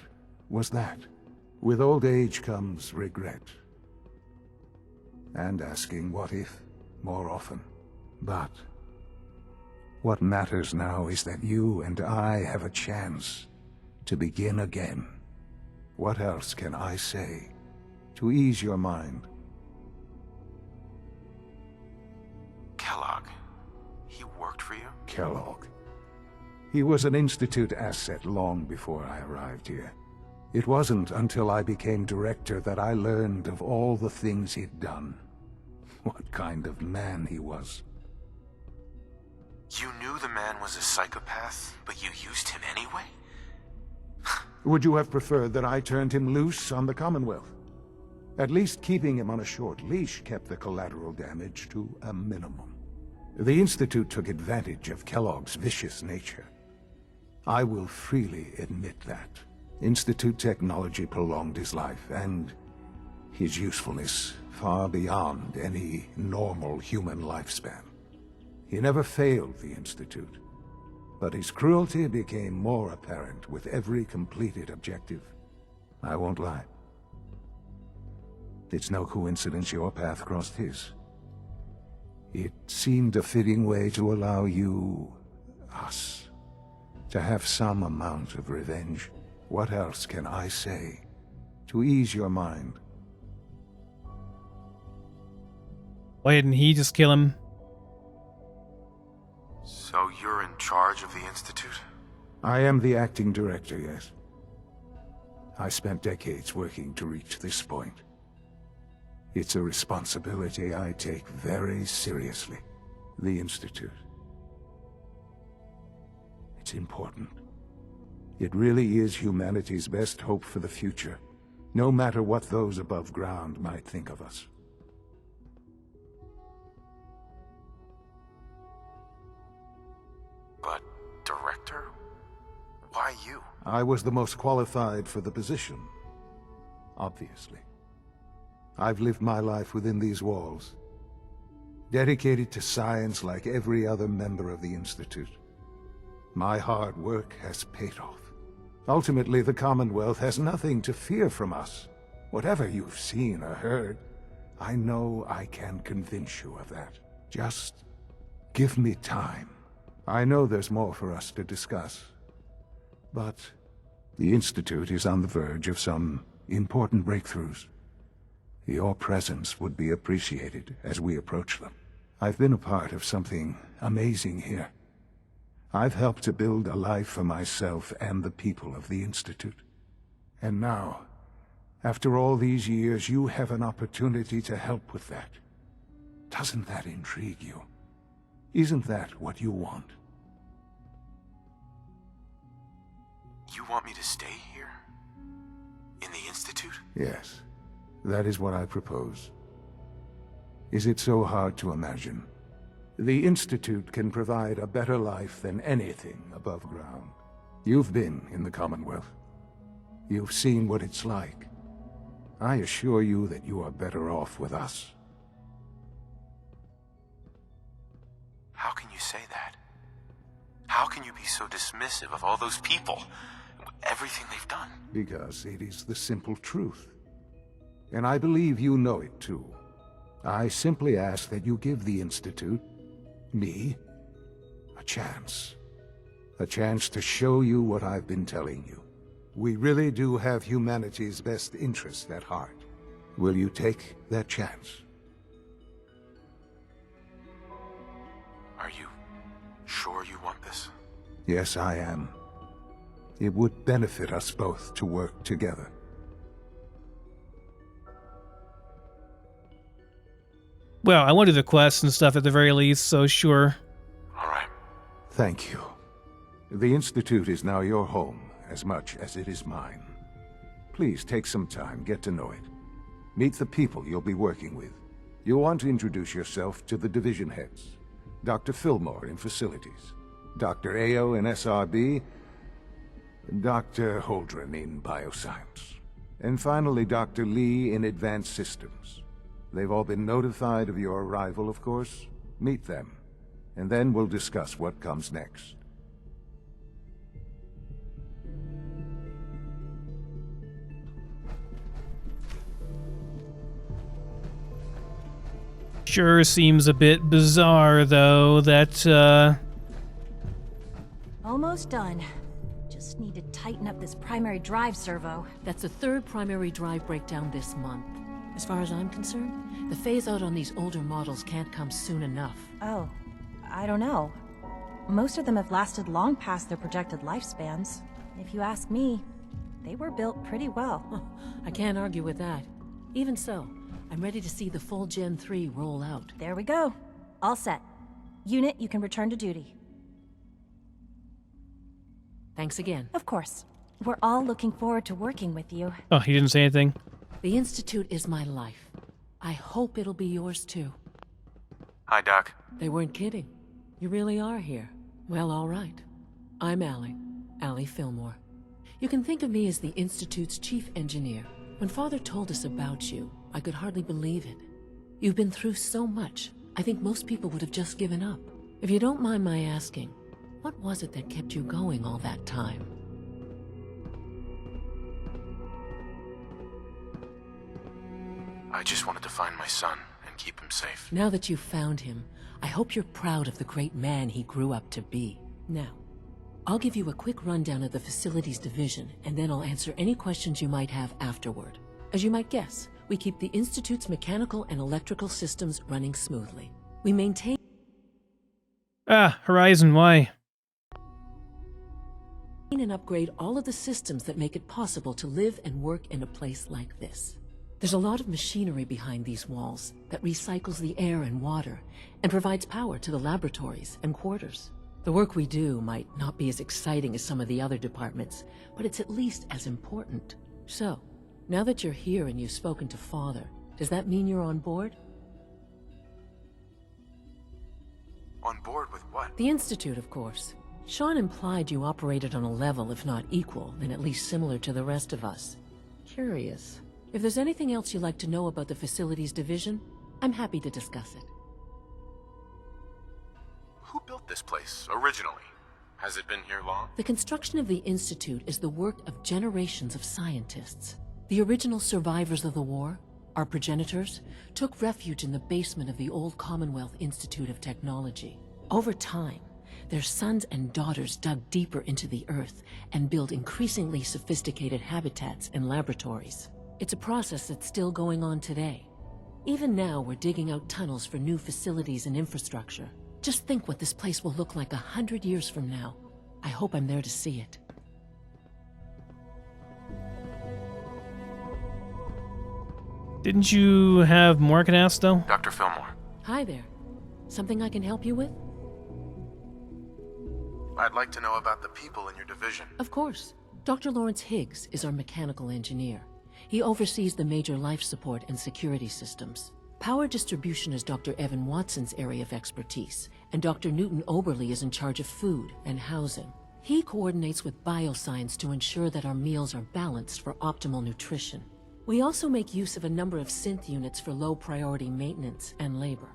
S6: was that. With old age comes regret. And asking what if more often. But what matters now is that you and I have a chance to begin again. What else can I say to ease your mind?
S4: Kellogg. He worked for you?
S6: Kellogg. He was an Institute asset long before I arrived here. It wasn't until I became director that I learned of all the things he'd done. What kind of man he was.
S4: You knew the man was a psychopath, but you used him anyway?
S6: Would you have preferred that I turned him loose on the Commonwealth? At least keeping him on a short leash kept the collateral damage to a minimum. The Institute took advantage of Kellogg's vicious nature. I will freely admit that. Institute technology prolonged his life, and his usefulness far beyond any normal human lifespan. He never failed the Institute, but his cruelty became more apparent with every completed objective. I won't lie. It's no coincidence your path crossed his. It seemed a fitting way to allow you, us, to have some amount of revenge. What else can I say to ease your mind?
S1: Why didn't he just kill him?
S4: So you're in charge of the Institute?
S6: I am the acting director, yes. I spent decades working to reach this point. It's a responsibility I take very seriously. The Institute. It's important. It really is humanity's best hope for the future, no matter what those above ground might think of us.
S4: But, Director? Why you?
S6: I was the most qualified for the position, obviously. I've lived my life within these walls, dedicated to science like every other member of the Institute. My hard work has paid off. Ultimately, the Commonwealth has nothing to fear from us. Whatever you've seen or heard, I know I can convince you of that. Just give me time. I know there's more for us to discuss, but the Institute is on the verge of some important breakthroughs. Your presence would be appreciated as we approach them. I've been a part of something amazing here. I've helped to build a life for myself and the people of the Institute. And now, after all these years, you have an opportunity to help with that. Doesn't that intrigue you? Isn't that what you want?
S4: You want me to stay here? In the Institute?
S6: Yes, that is what I propose. Is it so hard to imagine? The Institute can provide a better life than anything above ground. You've been in the Commonwealth. You've seen what it's like. I assure you that you are better off with us.
S4: How can you say that? How can you be so dismissive of all those people? Everything they've done?
S6: Because it is the simple truth. And I believe you know it too. I simply ask that you give the Institute, me, a chance. A chance to show you what I've been telling you. We really do have humanity's best interest at heart. Will you take that chance?
S4: Are you sure you want this?
S6: Yes, I am. It would benefit us both to work together.
S1: Well, I want to do the quests and stuff at the very least, so sure.
S4: All right.
S6: Thank you. The Institute is now your home, as much as it is mine. Please take some time, get to know it. Meet the people you'll be working with. You'll want to introduce yourself to the division heads. Dr. Fillmore in Facilities, Dr. Ao in SRB, Dr. Holdren in Bioscience, and finally Dr. Lee in Advanced Systems. They've all been notified of your arrival, of course. Meet them, and then we'll discuss what comes next.
S1: Sure seems a bit bizarre, though, that,
S13: Almost done. Just need to tighten up this primary drive servo.
S14: That's the third primary drive breakdown this month. As far as I'm concerned, the phase-out on these older models can't come soon enough.
S13: Oh, I don't know. Most of them have lasted long past their projected lifespans. If you ask me, they were built pretty well.
S14: I can't argue with that. Even so, I'm ready to see the full Gen 3 roll out.
S13: There we go. All set. Unit, you can return to duty.
S14: Thanks again.
S13: Of course. We're all looking forward to working with you.
S1: Oh, he didn't say anything?
S14: The Institute is my life. I hope it'll be yours too.
S4: Hi, Doc.
S14: They weren't kidding. You really are here. Well, all right. I'm Allie Fillmore. You can think of me as the Institute's chief engineer. When Father told us about you, I could hardly believe it. You've been through so much, I think most people would have just given up. If you don't mind my asking, what was it that kept you going all that time?
S4: I just wanted to find my son and keep him safe.
S14: Now that you've found him, I hope you're proud of the great man he grew up to be. Now, I'll give you a quick rundown of the Facilities Division, and then I'll answer any questions you might have afterward. As you might guess, we keep the Institute's mechanical and electrical systems running smoothly. We maintain
S1: Horizon, why?
S14: and upgrade all of the systems that make it possible to live and work in a place like this. There's a lot of machinery behind these walls that recycles the air and water and provides power to the laboratories and quarters. The work we do might not be as exciting as some of the other departments, but it's at least as important. So, now that you're here and you've spoken to Father, does that mean you're on board?
S4: On board with what?
S14: The Institute, of course. Sean implied you operated on a level, if not equal, then at least similar to the rest of us. Curious. If there's anything else you'd like to know about the Facilities Division, I'm happy to discuss it.
S4: Who built this place, originally? Has it been here long?
S14: The construction of the Institute is the work of generations of scientists. The original survivors of the war, our progenitors, took refuge in the basement of the old Commonwealth Institute of Technology. Over time, their sons and daughters dug deeper into the earth and built increasingly sophisticated habitats and laboratories. It's a process that's still going on today. Even now, we're digging out tunnels for new facilities and infrastructure. Just think what this place will look like 100 years from now. I hope I'm there to see it.
S1: Didn't you have more I could ask, though?
S4: Dr. Fillmore.
S14: Hi there. Something I can help you with?
S4: I'd like to know about the people in your division.
S14: Of course. Dr. Lawrence Higgs is our mechanical engineer. He oversees the major life support and security systems. Power distribution is Dr. Evan Watson's area of expertise, and Dr. Newton Oberly is in charge of food and housing. He coordinates with bioscience to ensure that our meals are balanced for optimal nutrition. We also make use of a number of synth units for low-priority maintenance and labor.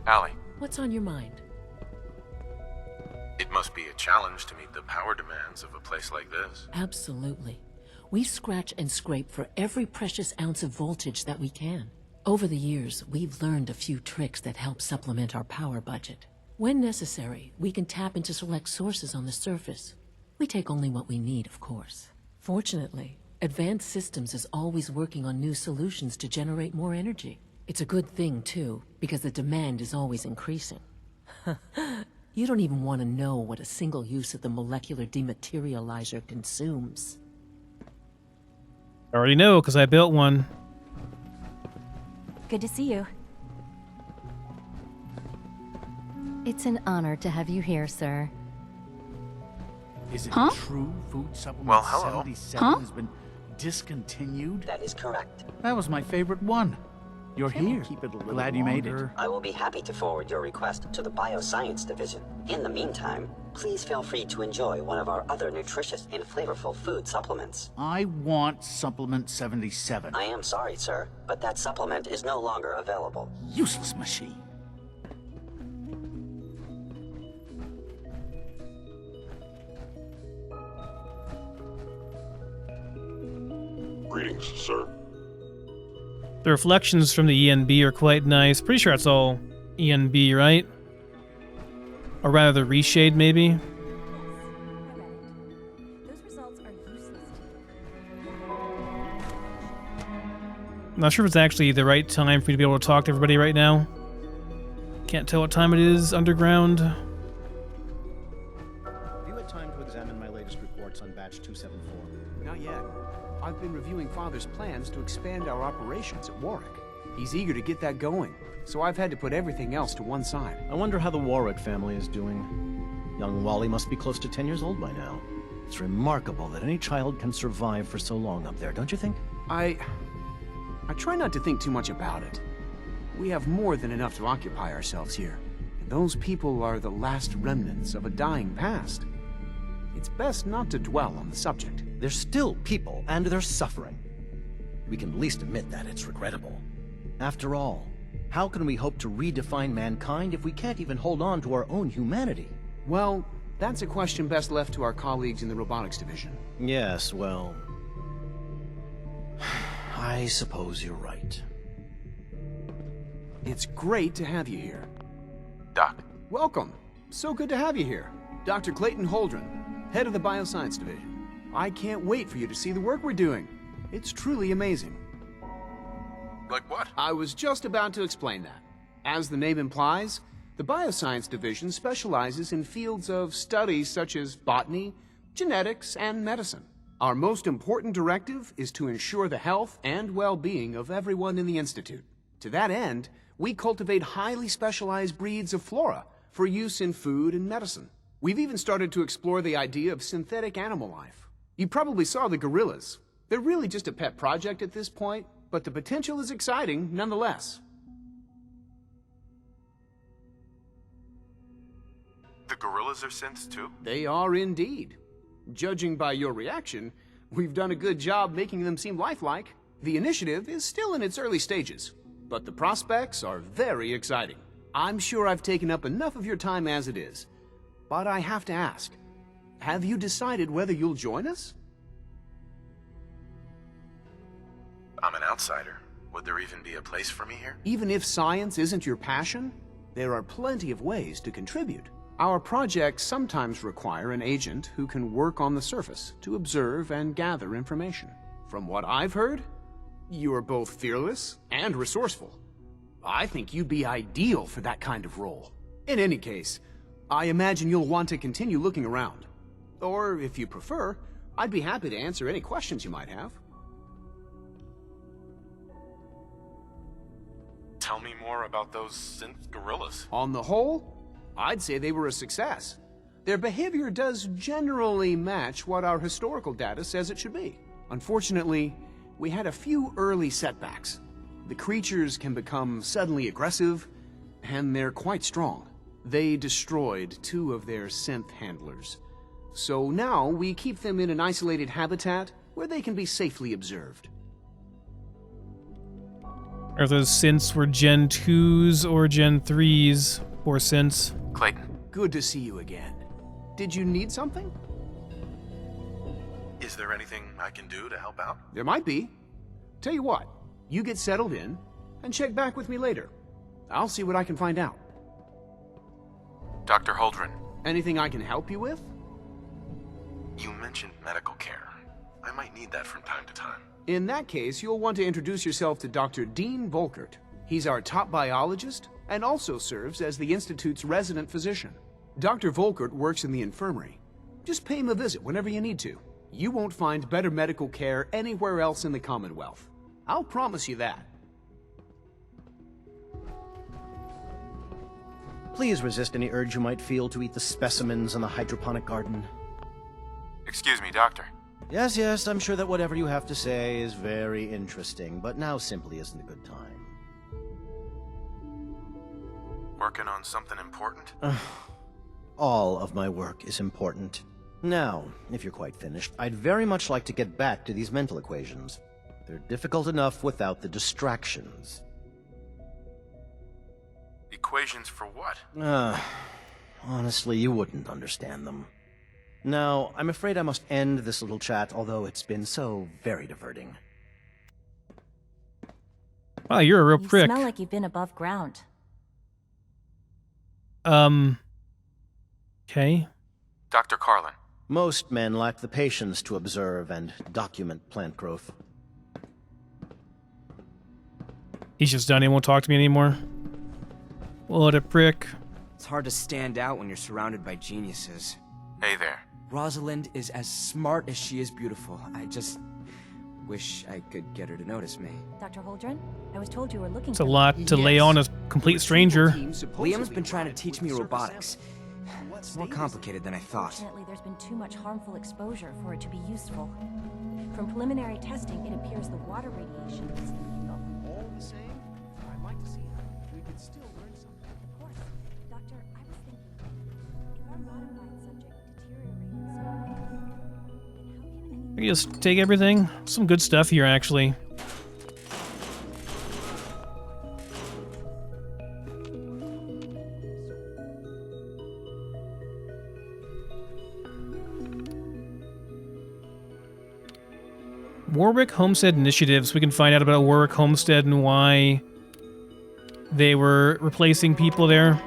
S4: Allie.
S14: What's on your mind?
S4: It must be a challenge to meet the power demands of a place like this.
S14: Absolutely. We scratch and scrape for every precious ounce of voltage that we can. Over the years, we've learned a few tricks that help supplement our power budget. When necessary, we can tap into select sources on the surface. We take only what we need, of course. Fortunately, Advanced Systems is always working on new solutions to generate more energy. It's a good thing, too, because the demand is always increasing. You don't even want to know what a single use of the molecular dematerializer consumes.
S1: I already know, because I built one.
S13: Good to see you.
S15: It's an honor to have you here, sir.
S16: Is it
S15: Huh?
S16: true food supplement
S4: Well, hello.
S16: 77 has been discontinued?
S17: That is correct.
S16: That was my favorite one. You're here.
S17: Keep it a little
S16: Glad you made it.
S17: I will be happy to forward your request to the Bioscience Division. In the meantime, please feel free to enjoy one of our other nutritious and flavorful food supplements.
S16: I want supplement 77.
S17: I am sorry, sir, but that supplement is no longer available.
S16: Useless machine.
S18: Greetings, sir.
S1: The reflections from the ENB are quite nice. Pretty sure it's all ENB, right? Or rather, the reshade, maybe? I'm not sure if it's actually the right time for me to be able to talk to everybody right now. Can't tell what time it is, underground.
S18: Have you had time to examine my latest reports on batch 274?
S19: Not yet. I've been reviewing Father's plans to expand our operations at Warwick. He's eager to get that going, so I've had to put everything else to one side.
S18: I wonder how the Warwick family is doing. Young Wally must be close to 10 years old by now. It's remarkable that any child can survive for so long up there, don't you think?
S19: I try not to think too much about it. We have more than enough to occupy ourselves here. And those people are the last remnants of a dying past. It's best not to dwell on the subject.
S18: They're still people, and they're suffering. We can at least admit that it's regrettable. After all, how can we hope to redefine mankind if we can't even hold on to our own humanity?
S19: Well, that's a question best left to our colleagues in the robotics division.
S18: Yes, well... I suppose you're right.
S19: It's great to have you here.
S4: Doc.
S19: Welcome. So good to have you here. Dr. Clayton Holdren, head of the Bioscience Division. I can't wait for you to see the work we're doing. It's truly amazing.
S4: Like what?
S19: I was just about to explain that. As the name implies, the Bioscience Division specializes in fields of study such as botany, genetics, and medicine. Our most important directive is to ensure the health and well-being of everyone in the Institute. To that end, we cultivate highly specialized breeds of flora for use in food and medicine. We've even started to explore the idea of synthetic animal life. You probably saw the gorillas. They're really just a pet project at this point, but the potential is exciting nonetheless.
S4: The gorillas are synths too?
S19: They are indeed. Judging by your reaction, we've done a good job making them seem lifelike. The initiative is still in its early stages, but the prospects are very exciting. I'm sure I've taken up enough of your time as it is, but I have to ask, have you decided whether you'll join us?
S4: I'm an outsider. Would there even be a place for me here?
S19: Even if science isn't your passion, there are plenty of ways to contribute. Our projects sometimes require an agent who can work on the surface to observe and gather information. From what I've heard, you are both fearless and resourceful. I think you'd be ideal for that kind of role. In any case, I imagine you'll want to continue looking around. Or, if you prefer, I'd be happy to answer any questions you might have.
S4: Tell me more about those synth gorillas.
S19: On the whole, I'd say they were a success. Their behavior does generally match what our historical data says it should be. Unfortunately, we had a few early setbacks. The creatures can become suddenly aggressive, and they're quite strong. They destroyed 2 of their synth handlers. So now we keep them in an isolated habitat where they can be safely observed.
S1: Are those synths were Gen 2s or Gen 3s for synths?
S4: Clayton.
S19: Good to see you again. Did you need something?
S4: Is there anything I can do to help out?
S19: There might be. Tell you what, you get settled in, and check back with me later. I'll see what I can find out.
S4: Dr. Holdren.
S19: Anything I can help you with?
S4: You mentioned medical care. I might need that from time to time.
S19: In that case, you'll want to introduce yourself to Dr. Dean Volkert. He's our top biologist and also serves as the Institute's resident physician. Dr. Volkert works in the infirmary. Just pay him a visit whenever you need to. You won't find better medical care anywhere else in the Commonwealth. I'll promise you that.
S18: Please resist any urge you might feel to eat the specimens in the hydroponic garden.
S4: Excuse me, Doctor.
S18: Yes, yes, I'm sure that whatever you have to say is very interesting, but now simply isn't a good time.
S4: Working on something important?
S18: All of my work is important. Now, if you're quite finished, I'd very much like to get back to these mental equations. They're difficult enough without the distractions.
S4: Equations for what?
S18: Honestly, you wouldn't understand them. Now, I'm afraid I must end this little chat, although it's been so very diverting.
S1: Wow, you're a real
S13: You
S1: prick.
S13: smell like you've been above ground.
S1: Okay.
S4: Dr. Carlin.
S18: Most men lack the patience to observe and document plant growth.
S1: He's just done. He won't talk to me anymore. What a prick.
S20: It's hard to stand out when you're surrounded by geniuses.
S4: Hey there.
S20: Rosalind is as smart as she is beautiful. I just wish I could get her to notice me.
S13: Dr. Holdren, I was told you were looking
S1: It's
S13: for
S1: a lot to lay on a complete stranger.
S20: Liam's been trying to teach me robotics. It's more complicated than I thought.
S13: Fortunately, there's been too much harmful exposure for it to be useful. From preliminary testing, it appears the water radiation is
S9: All the same, I'd like to see how we could still learn something.
S13: Of course. Doctor, I was thinking, if our modified subject deteriorated so
S1: We just take everything. Some good stuff here, actually. Warwick Homestead initiatives. We can find out about Warwick Homestead and why they were replacing people there.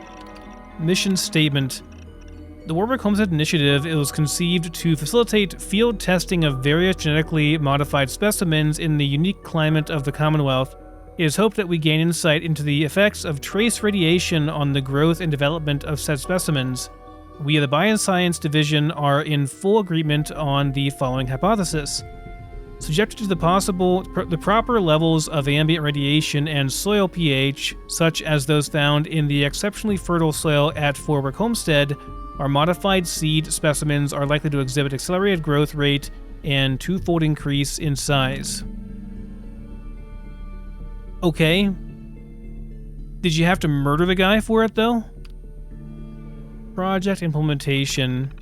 S1: Mission statement. The Warwick Homestead Initiative was conceived to facilitate field testing of various genetically modified specimens in the unique climate of the Commonwealth. It is hoped that we gain insight into the effects of trace radiation on the growth and development of said specimens. We at the Bioscience Division are in full agreement on the following hypothesis. Subjected to the proper levels of ambient radiation and soil pH, such as those found in the exceptionally fertile soil at Warwick Homestead, our modified seed specimens are likely to exhibit accelerated growth rate and twofold increase in size. Okay. Did you have to murder the guy for it, though? Project implementation.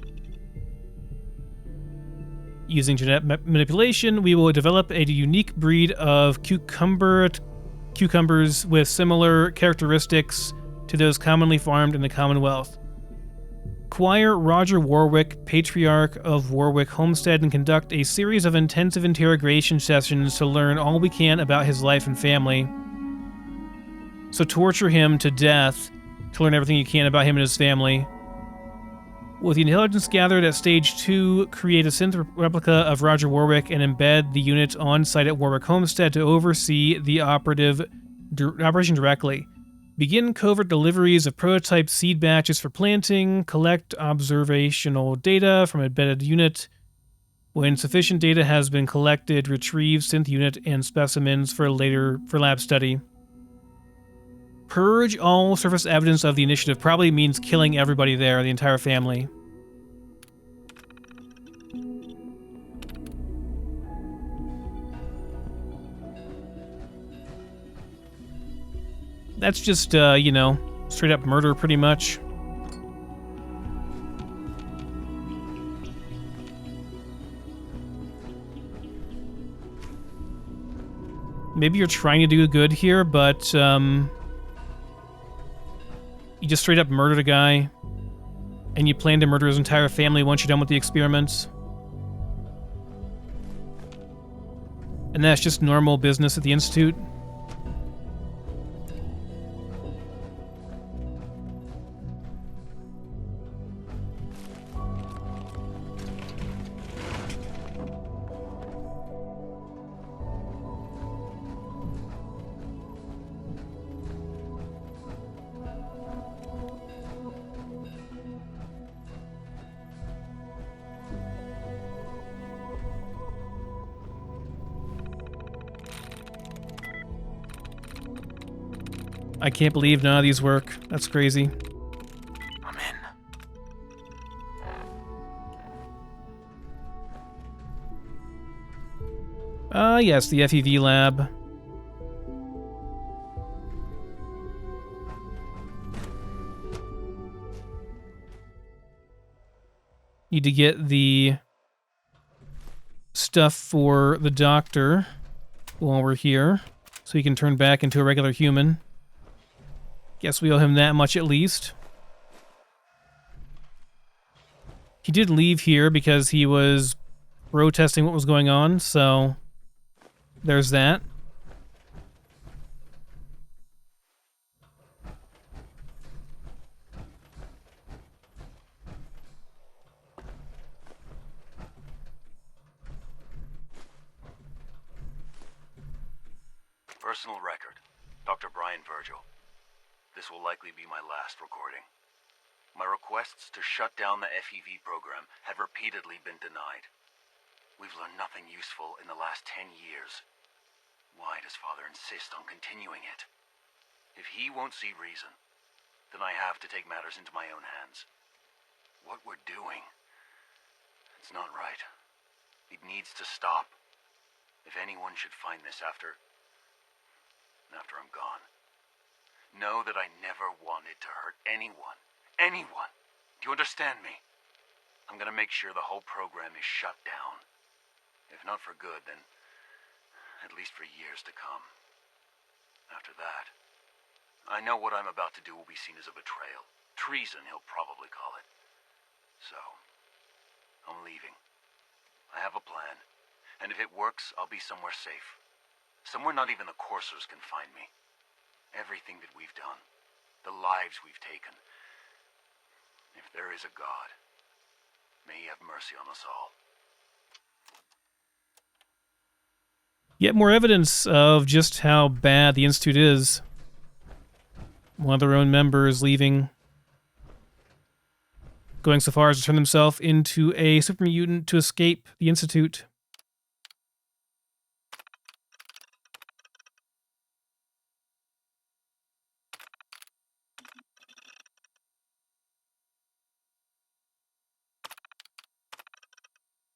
S1: Using genetic manipulation, we will develop a unique breed of cucumbers with similar characteristics to those commonly farmed in the Commonwealth. Acquire Roger Warwick, Patriarch of Warwick Homestead, and conduct a series of intensive interrogation sessions to learn all we can about his life and family. So torture him to death to learn everything you can about him and his family. With the intelligence gathered at Stage 2, create a synth replica of Roger Warwick and embed the unit on site at Warwick Homestead to oversee the operation directly. Begin covert deliveries of prototype seed batches for planting, collect observational data from embedded unit. When sufficient data has been collected, retrieve synth unit and specimens for lab study. Purge all surface evidence of the initiative probably means killing everybody there, the entire family. That's just, straight up murder pretty much. Maybe you're trying to do good here, but, you just straight up murdered a guy, and you plan to murder his entire family once you're done with the experiments. And that's just normal business at the Institute. I can't believe none of these work. That's crazy.
S4: I'm in.
S1: Yes, the FEV lab. Need to get the stuff for the doctor while we're here, so he can turn back into a regular human. Guess we owe him that much at least. He did leave here because he was protesting what was going on, so there's that.
S21: Personal record, Dr. Brian Virgil. This will likely be my last recording. My requests to shut down the FEV program have repeatedly been denied. We've learned nothing useful in the last 10 years. Why does Father insist on continuing it? If he won't see reason, then I have to take matters into my own hands. What we're doing, it's not right. It needs to stop. If anyone should find this after I'm gone, know that I never wanted to hurt anyone. Anyone! Do you understand me? I'm gonna make sure the whole program is shut down. If not for good, then at least for years to come. After that, I know what I'm about to do will be seen as a betrayal. Treason, he'll probably call it. So, I'm leaving. I have a plan, and if it works, I'll be somewhere safe. Somewhere not even the coursers can find me. Everything that we've done, the lives we've taken. If there is a God, may he have mercy on us all.
S1: Yet more evidence of just how bad the Institute is. One of their own members leaving, going so far as to turn himself into a super mutant to escape the Institute.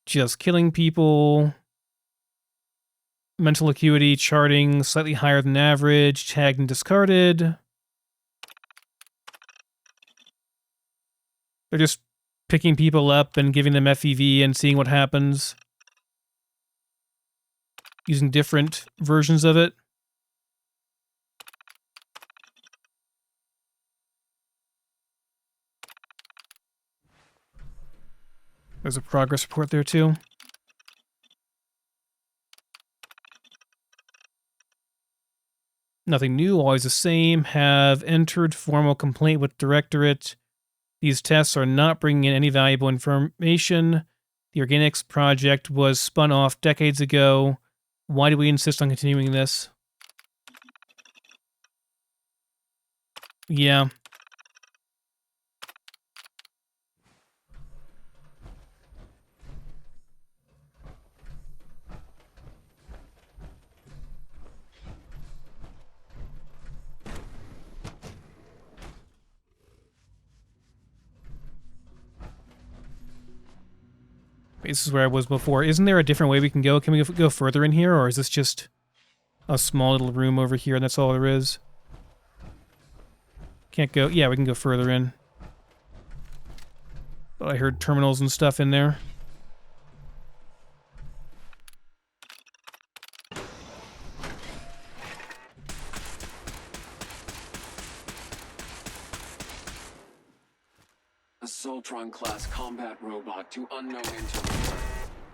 S1: Just killing people. Mental acuity charting slightly higher than average, tagged and discarded. They're just picking people up and giving them FEV and seeing what happens. Using different versions of it. There's a progress report there too. Nothing new, always the same. Have entered formal complaint with Directorate. These tests are not bringing in any valuable information. The Organics project was spun off decades ago. Why do we insist on continuing this? Yeah. This is where I was before. Isn't there a different way we can go? Can we go further in here, or is this just a small little room over here and that's all there is? Can't go. Yeah, we can go further in. But I heard terminals and stuff in there.
S22: A Soltron-class combat robot to unknown interloper.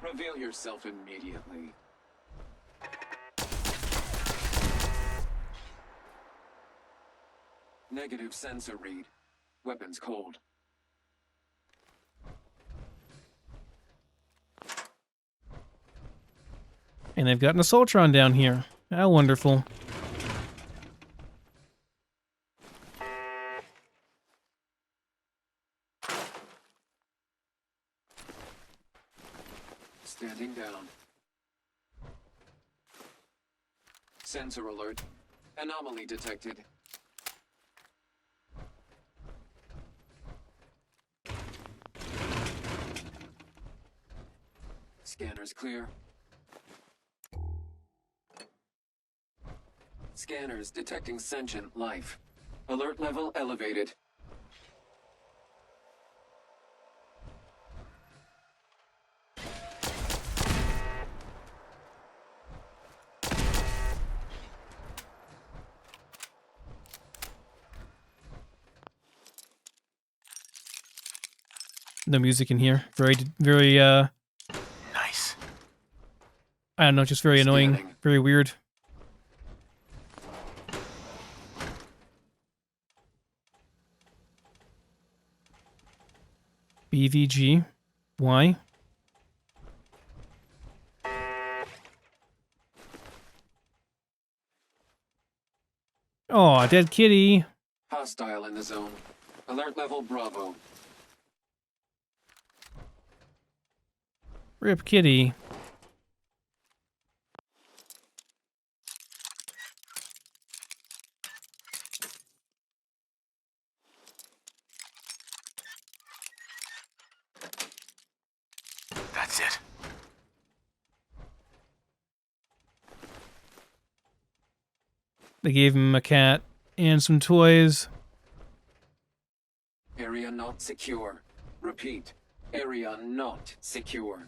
S22: Reveal yourself immediately. Negative sensor read. Weapons cold.
S1: And they've gotten a Soltron down here. How wonderful.
S22: Standing down. Sensor alert. Anomaly detected. Scanners clear. Scanners detecting sentient life. Alert level elevated.
S1: No music in here. Very,
S21: Nice.
S1: I don't know, just very annoying. Very weird. BVG. Why? Oh, dead kitty.
S22: Hostile in the zone. Alert level Bravo.
S1: Rip kitty.
S4: That's it.
S1: They gave him a cat and some toys.
S22: Area not secure. Repeat. Area not secure.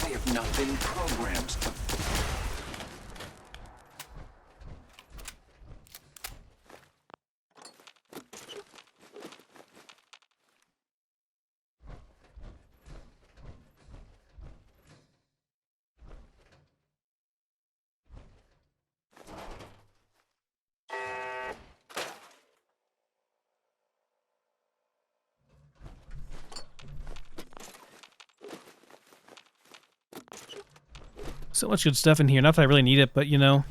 S22: I have not been programmed to...
S1: So much good stuff in here. Not that I really need it, but you know.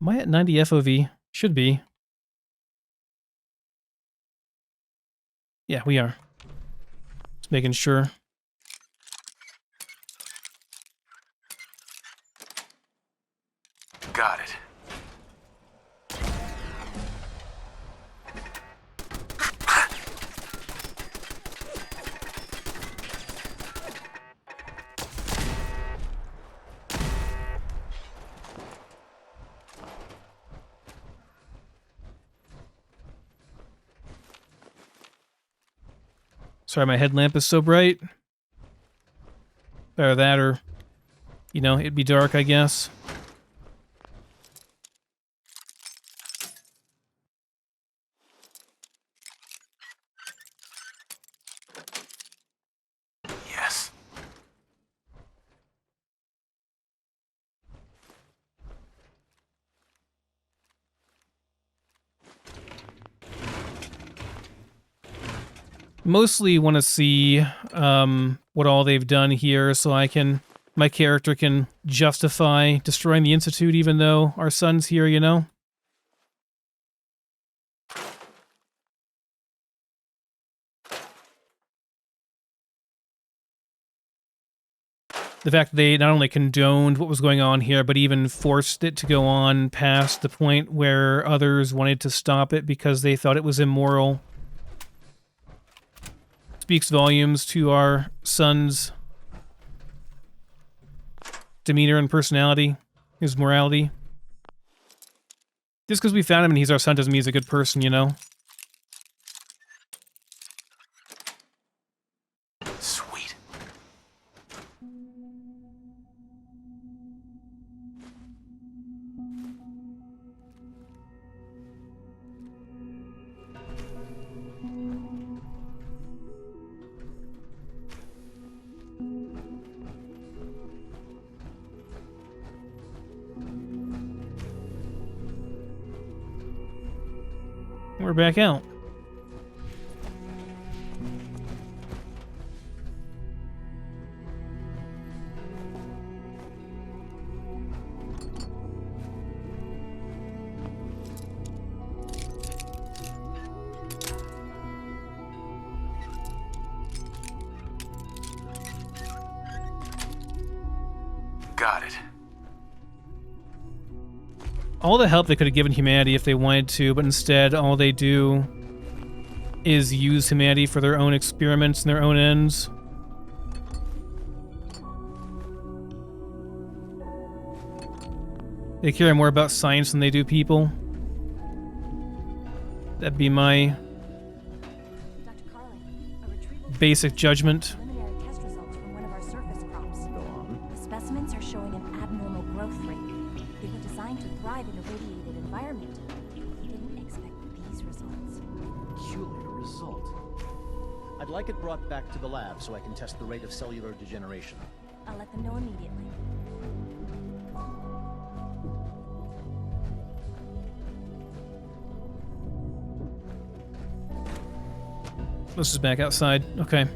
S1: Am I at 90 FOV? Should be. Yeah, we are. Just making sure.
S4: Got it.
S1: Sorry, my headlamp is so bright. Either that or, you know, it'd be dark, I guess.
S4: Yes.
S1: Mostly want to see what all they've done here so my character can justify destroying the Institute even though our son's here, you know? The fact that they not only condoned what was going on here, but even forced it to go on past the point where others wanted to stop it because they thought it was immoral. Speaks volumes to our son's demeanor and personality, his morality. Just because we found him and he's our son doesn't mean he's a good person, you know?
S4: Sweet.
S1: We're back out.
S4: Got it.
S1: All the help they could have given humanity if they wanted to, but instead all they do is use humanity for their own experiments and their own ends. They care more about science than they do people. That'd be my basic judgment.
S13: Preliminary test results from one of our surface crops.
S18: Go on. like it brought back to the lab so I can test the rate of cellular degeneration.
S13: I'll let them know immediately.
S1: This is back outside. Okay.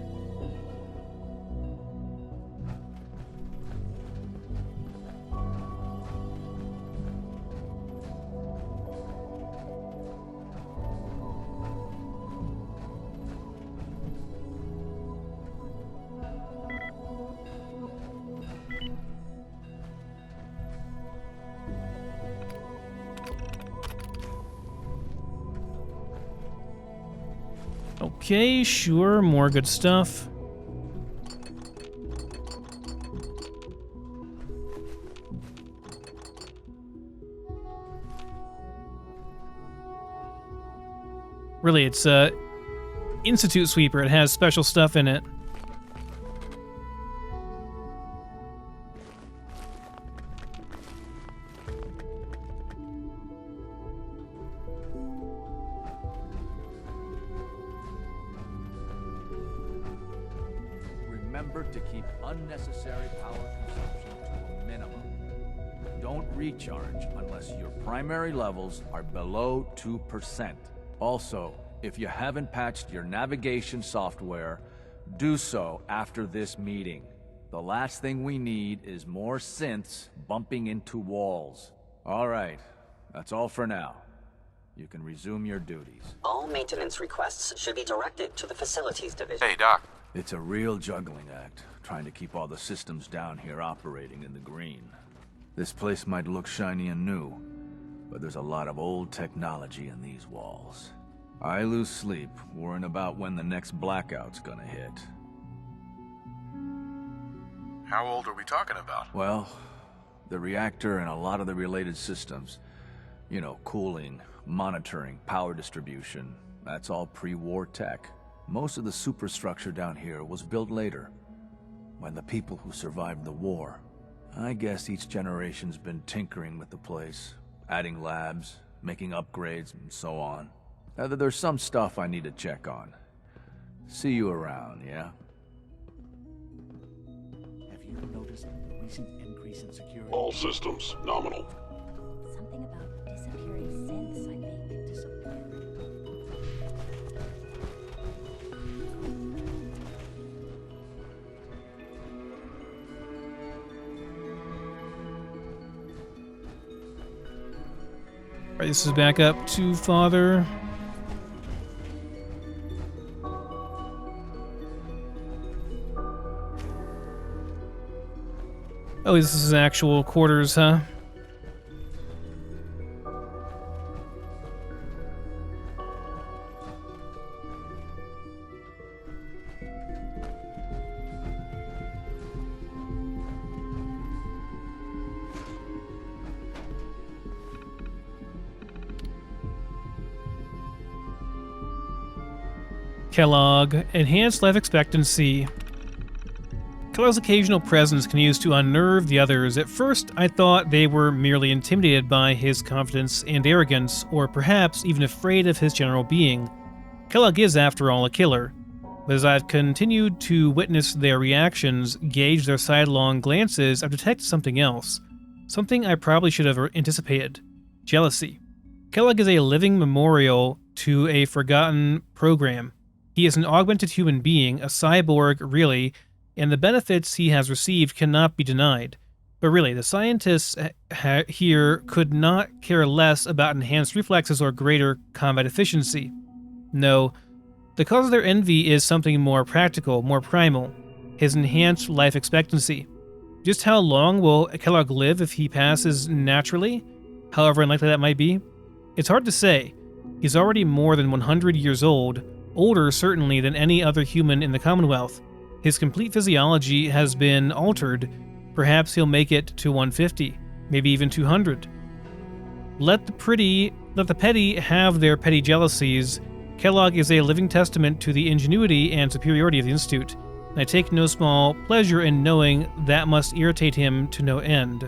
S1: Okay, sure, more good stuff. Really, it's a Institute Sweeper. It has special stuff in it.
S10: Remember to keep unnecessary power consumption to a minimum. Don't recharge unless your primary levels are below 2%. Also, if you haven't patched your navigation software, do so after this meeting. The last thing we need is more synths bumping into walls. All right, that's all for now. You can resume your duties.
S17: All maintenance requests should be directed to the Facilities Division.
S4: Hey, Doc.
S10: It's a real juggling act, trying to keep all the systems down here operating in the green. This place might look shiny and new, but there's a lot of old technology in these walls. I lose sleep worrying about when the next blackout's gonna hit.
S4: How old are we talking about?
S10: Well, the reactor and a lot of the related systems. You know, cooling, monitoring, power distribution. That's all pre-war tech. Most of the superstructure down here was built later, by the people who survived the war. I guess each generation's been tinkering with the place, adding labs, making upgrades, and so on. There's some stuff I need to check on. See you around, yeah?
S16: Have you noticed the recent increase in security?
S3: All systems nominal.
S13: Something about disappearing synths, I think.
S1: Alright, this is back up to Father. Oh, this is actual quarters, huh? Kellogg, enhanced life expectancy. Kellogg's occasional presence can use to unnerve the others. At first, I thought they were merely intimidated by his confidence and arrogance, or perhaps even afraid of his general being. Kellogg is, after all, a killer. But as I've continued to witness their reactions, gauge their sidelong glances, I've detected something else. Something I probably should have anticipated. Jealousy. Kellogg is a living memorial to a forgotten program. He is an augmented human being, a cyborg, really, and the benefits he has received cannot be denied. But really, the scientists here could not care less about enhanced reflexes or greater combat efficiency. No, the cause of their envy is something more practical, more primal, his enhanced life expectancy. Just how long will Kellogg live if he passes naturally? However unlikely that might be? It's hard to say. He's already more than 100 years old, older certainly than any other human in the Commonwealth. His complete physiology has been altered. Perhaps he'll make it to 150, maybe even 200. Let the petty have their petty jealousies. Kellogg is a living testament to the ingenuity and superiority of the Institute, and I take no small pleasure in knowing that must irritate him to no end.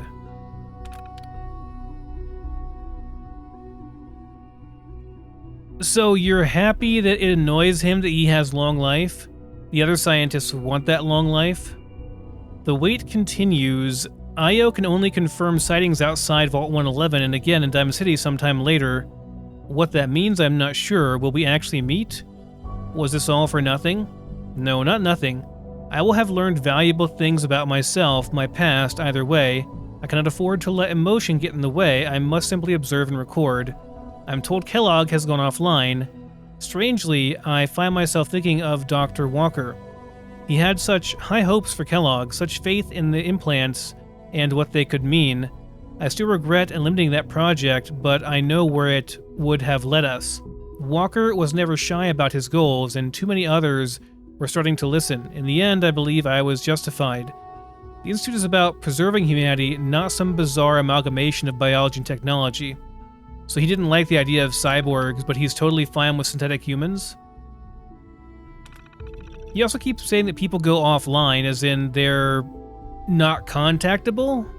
S1: So you're happy that it annoys him that he has long life? The other scientists want that long life. The wait continues. Io can only confirm sightings outside Vault 111 and again in Diamond City sometime later. What that means, I'm not sure. Will we actually meet? Was this all for nothing? No, not nothing. I will have learned valuable things about myself, my past, either way. I cannot afford to let emotion get in the way. I must simply observe and record. I'm told Kellogg has gone offline. Strangely, I find myself thinking of Dr. Walker. He had such high hopes for Kellogg, such faith in the implants and what they could mean. I still regret eliminating that project, but I know where it would have led us. Walker was never shy about his goals, and too many others were starting to listen. In the end, I believe I was justified. The Institute is about preserving humanity, not some bizarre amalgamation of biology and technology. So he didn't like the idea of cyborgs, but he's totally fine with synthetic humans? He also keeps saying that people go offline, as in they're not contactable?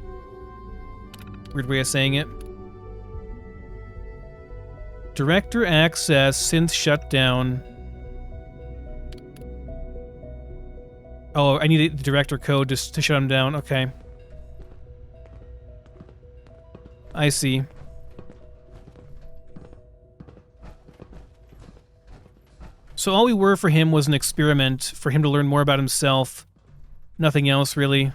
S1: Weird way of saying it. Director access, synth shut down. Oh, I need the director code to shut him down. Okay. I see. So all we were for him was an experiment, for him to learn more about himself. Nothing else, really.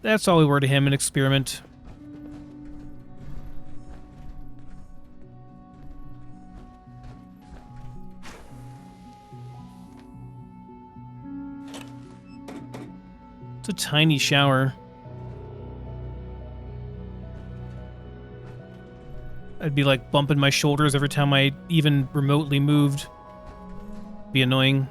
S1: That's all we were to him, an experiment. It's a tiny shower. I'd be like bumping my shoulders every time I even remotely moved. Be annoying.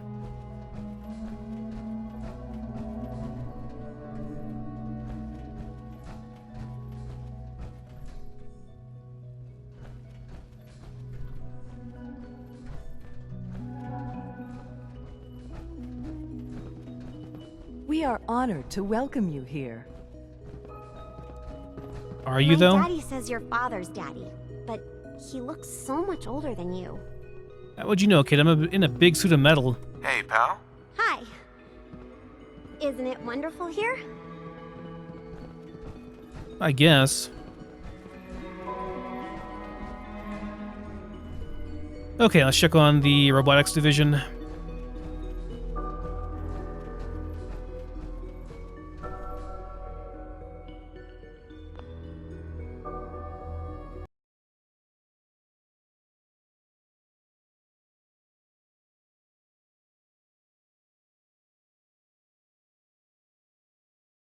S3: We are honored to welcome you here.
S1: Are you, though?
S7: My daddy says your father's daddy, but he looks so much older than you.
S1: How would you know, kid? I'm in a big suit of metal.
S4: Hey, pal.
S7: Hi. Isn't it wonderful here?
S1: I guess. Okay, let's check on the robotics division.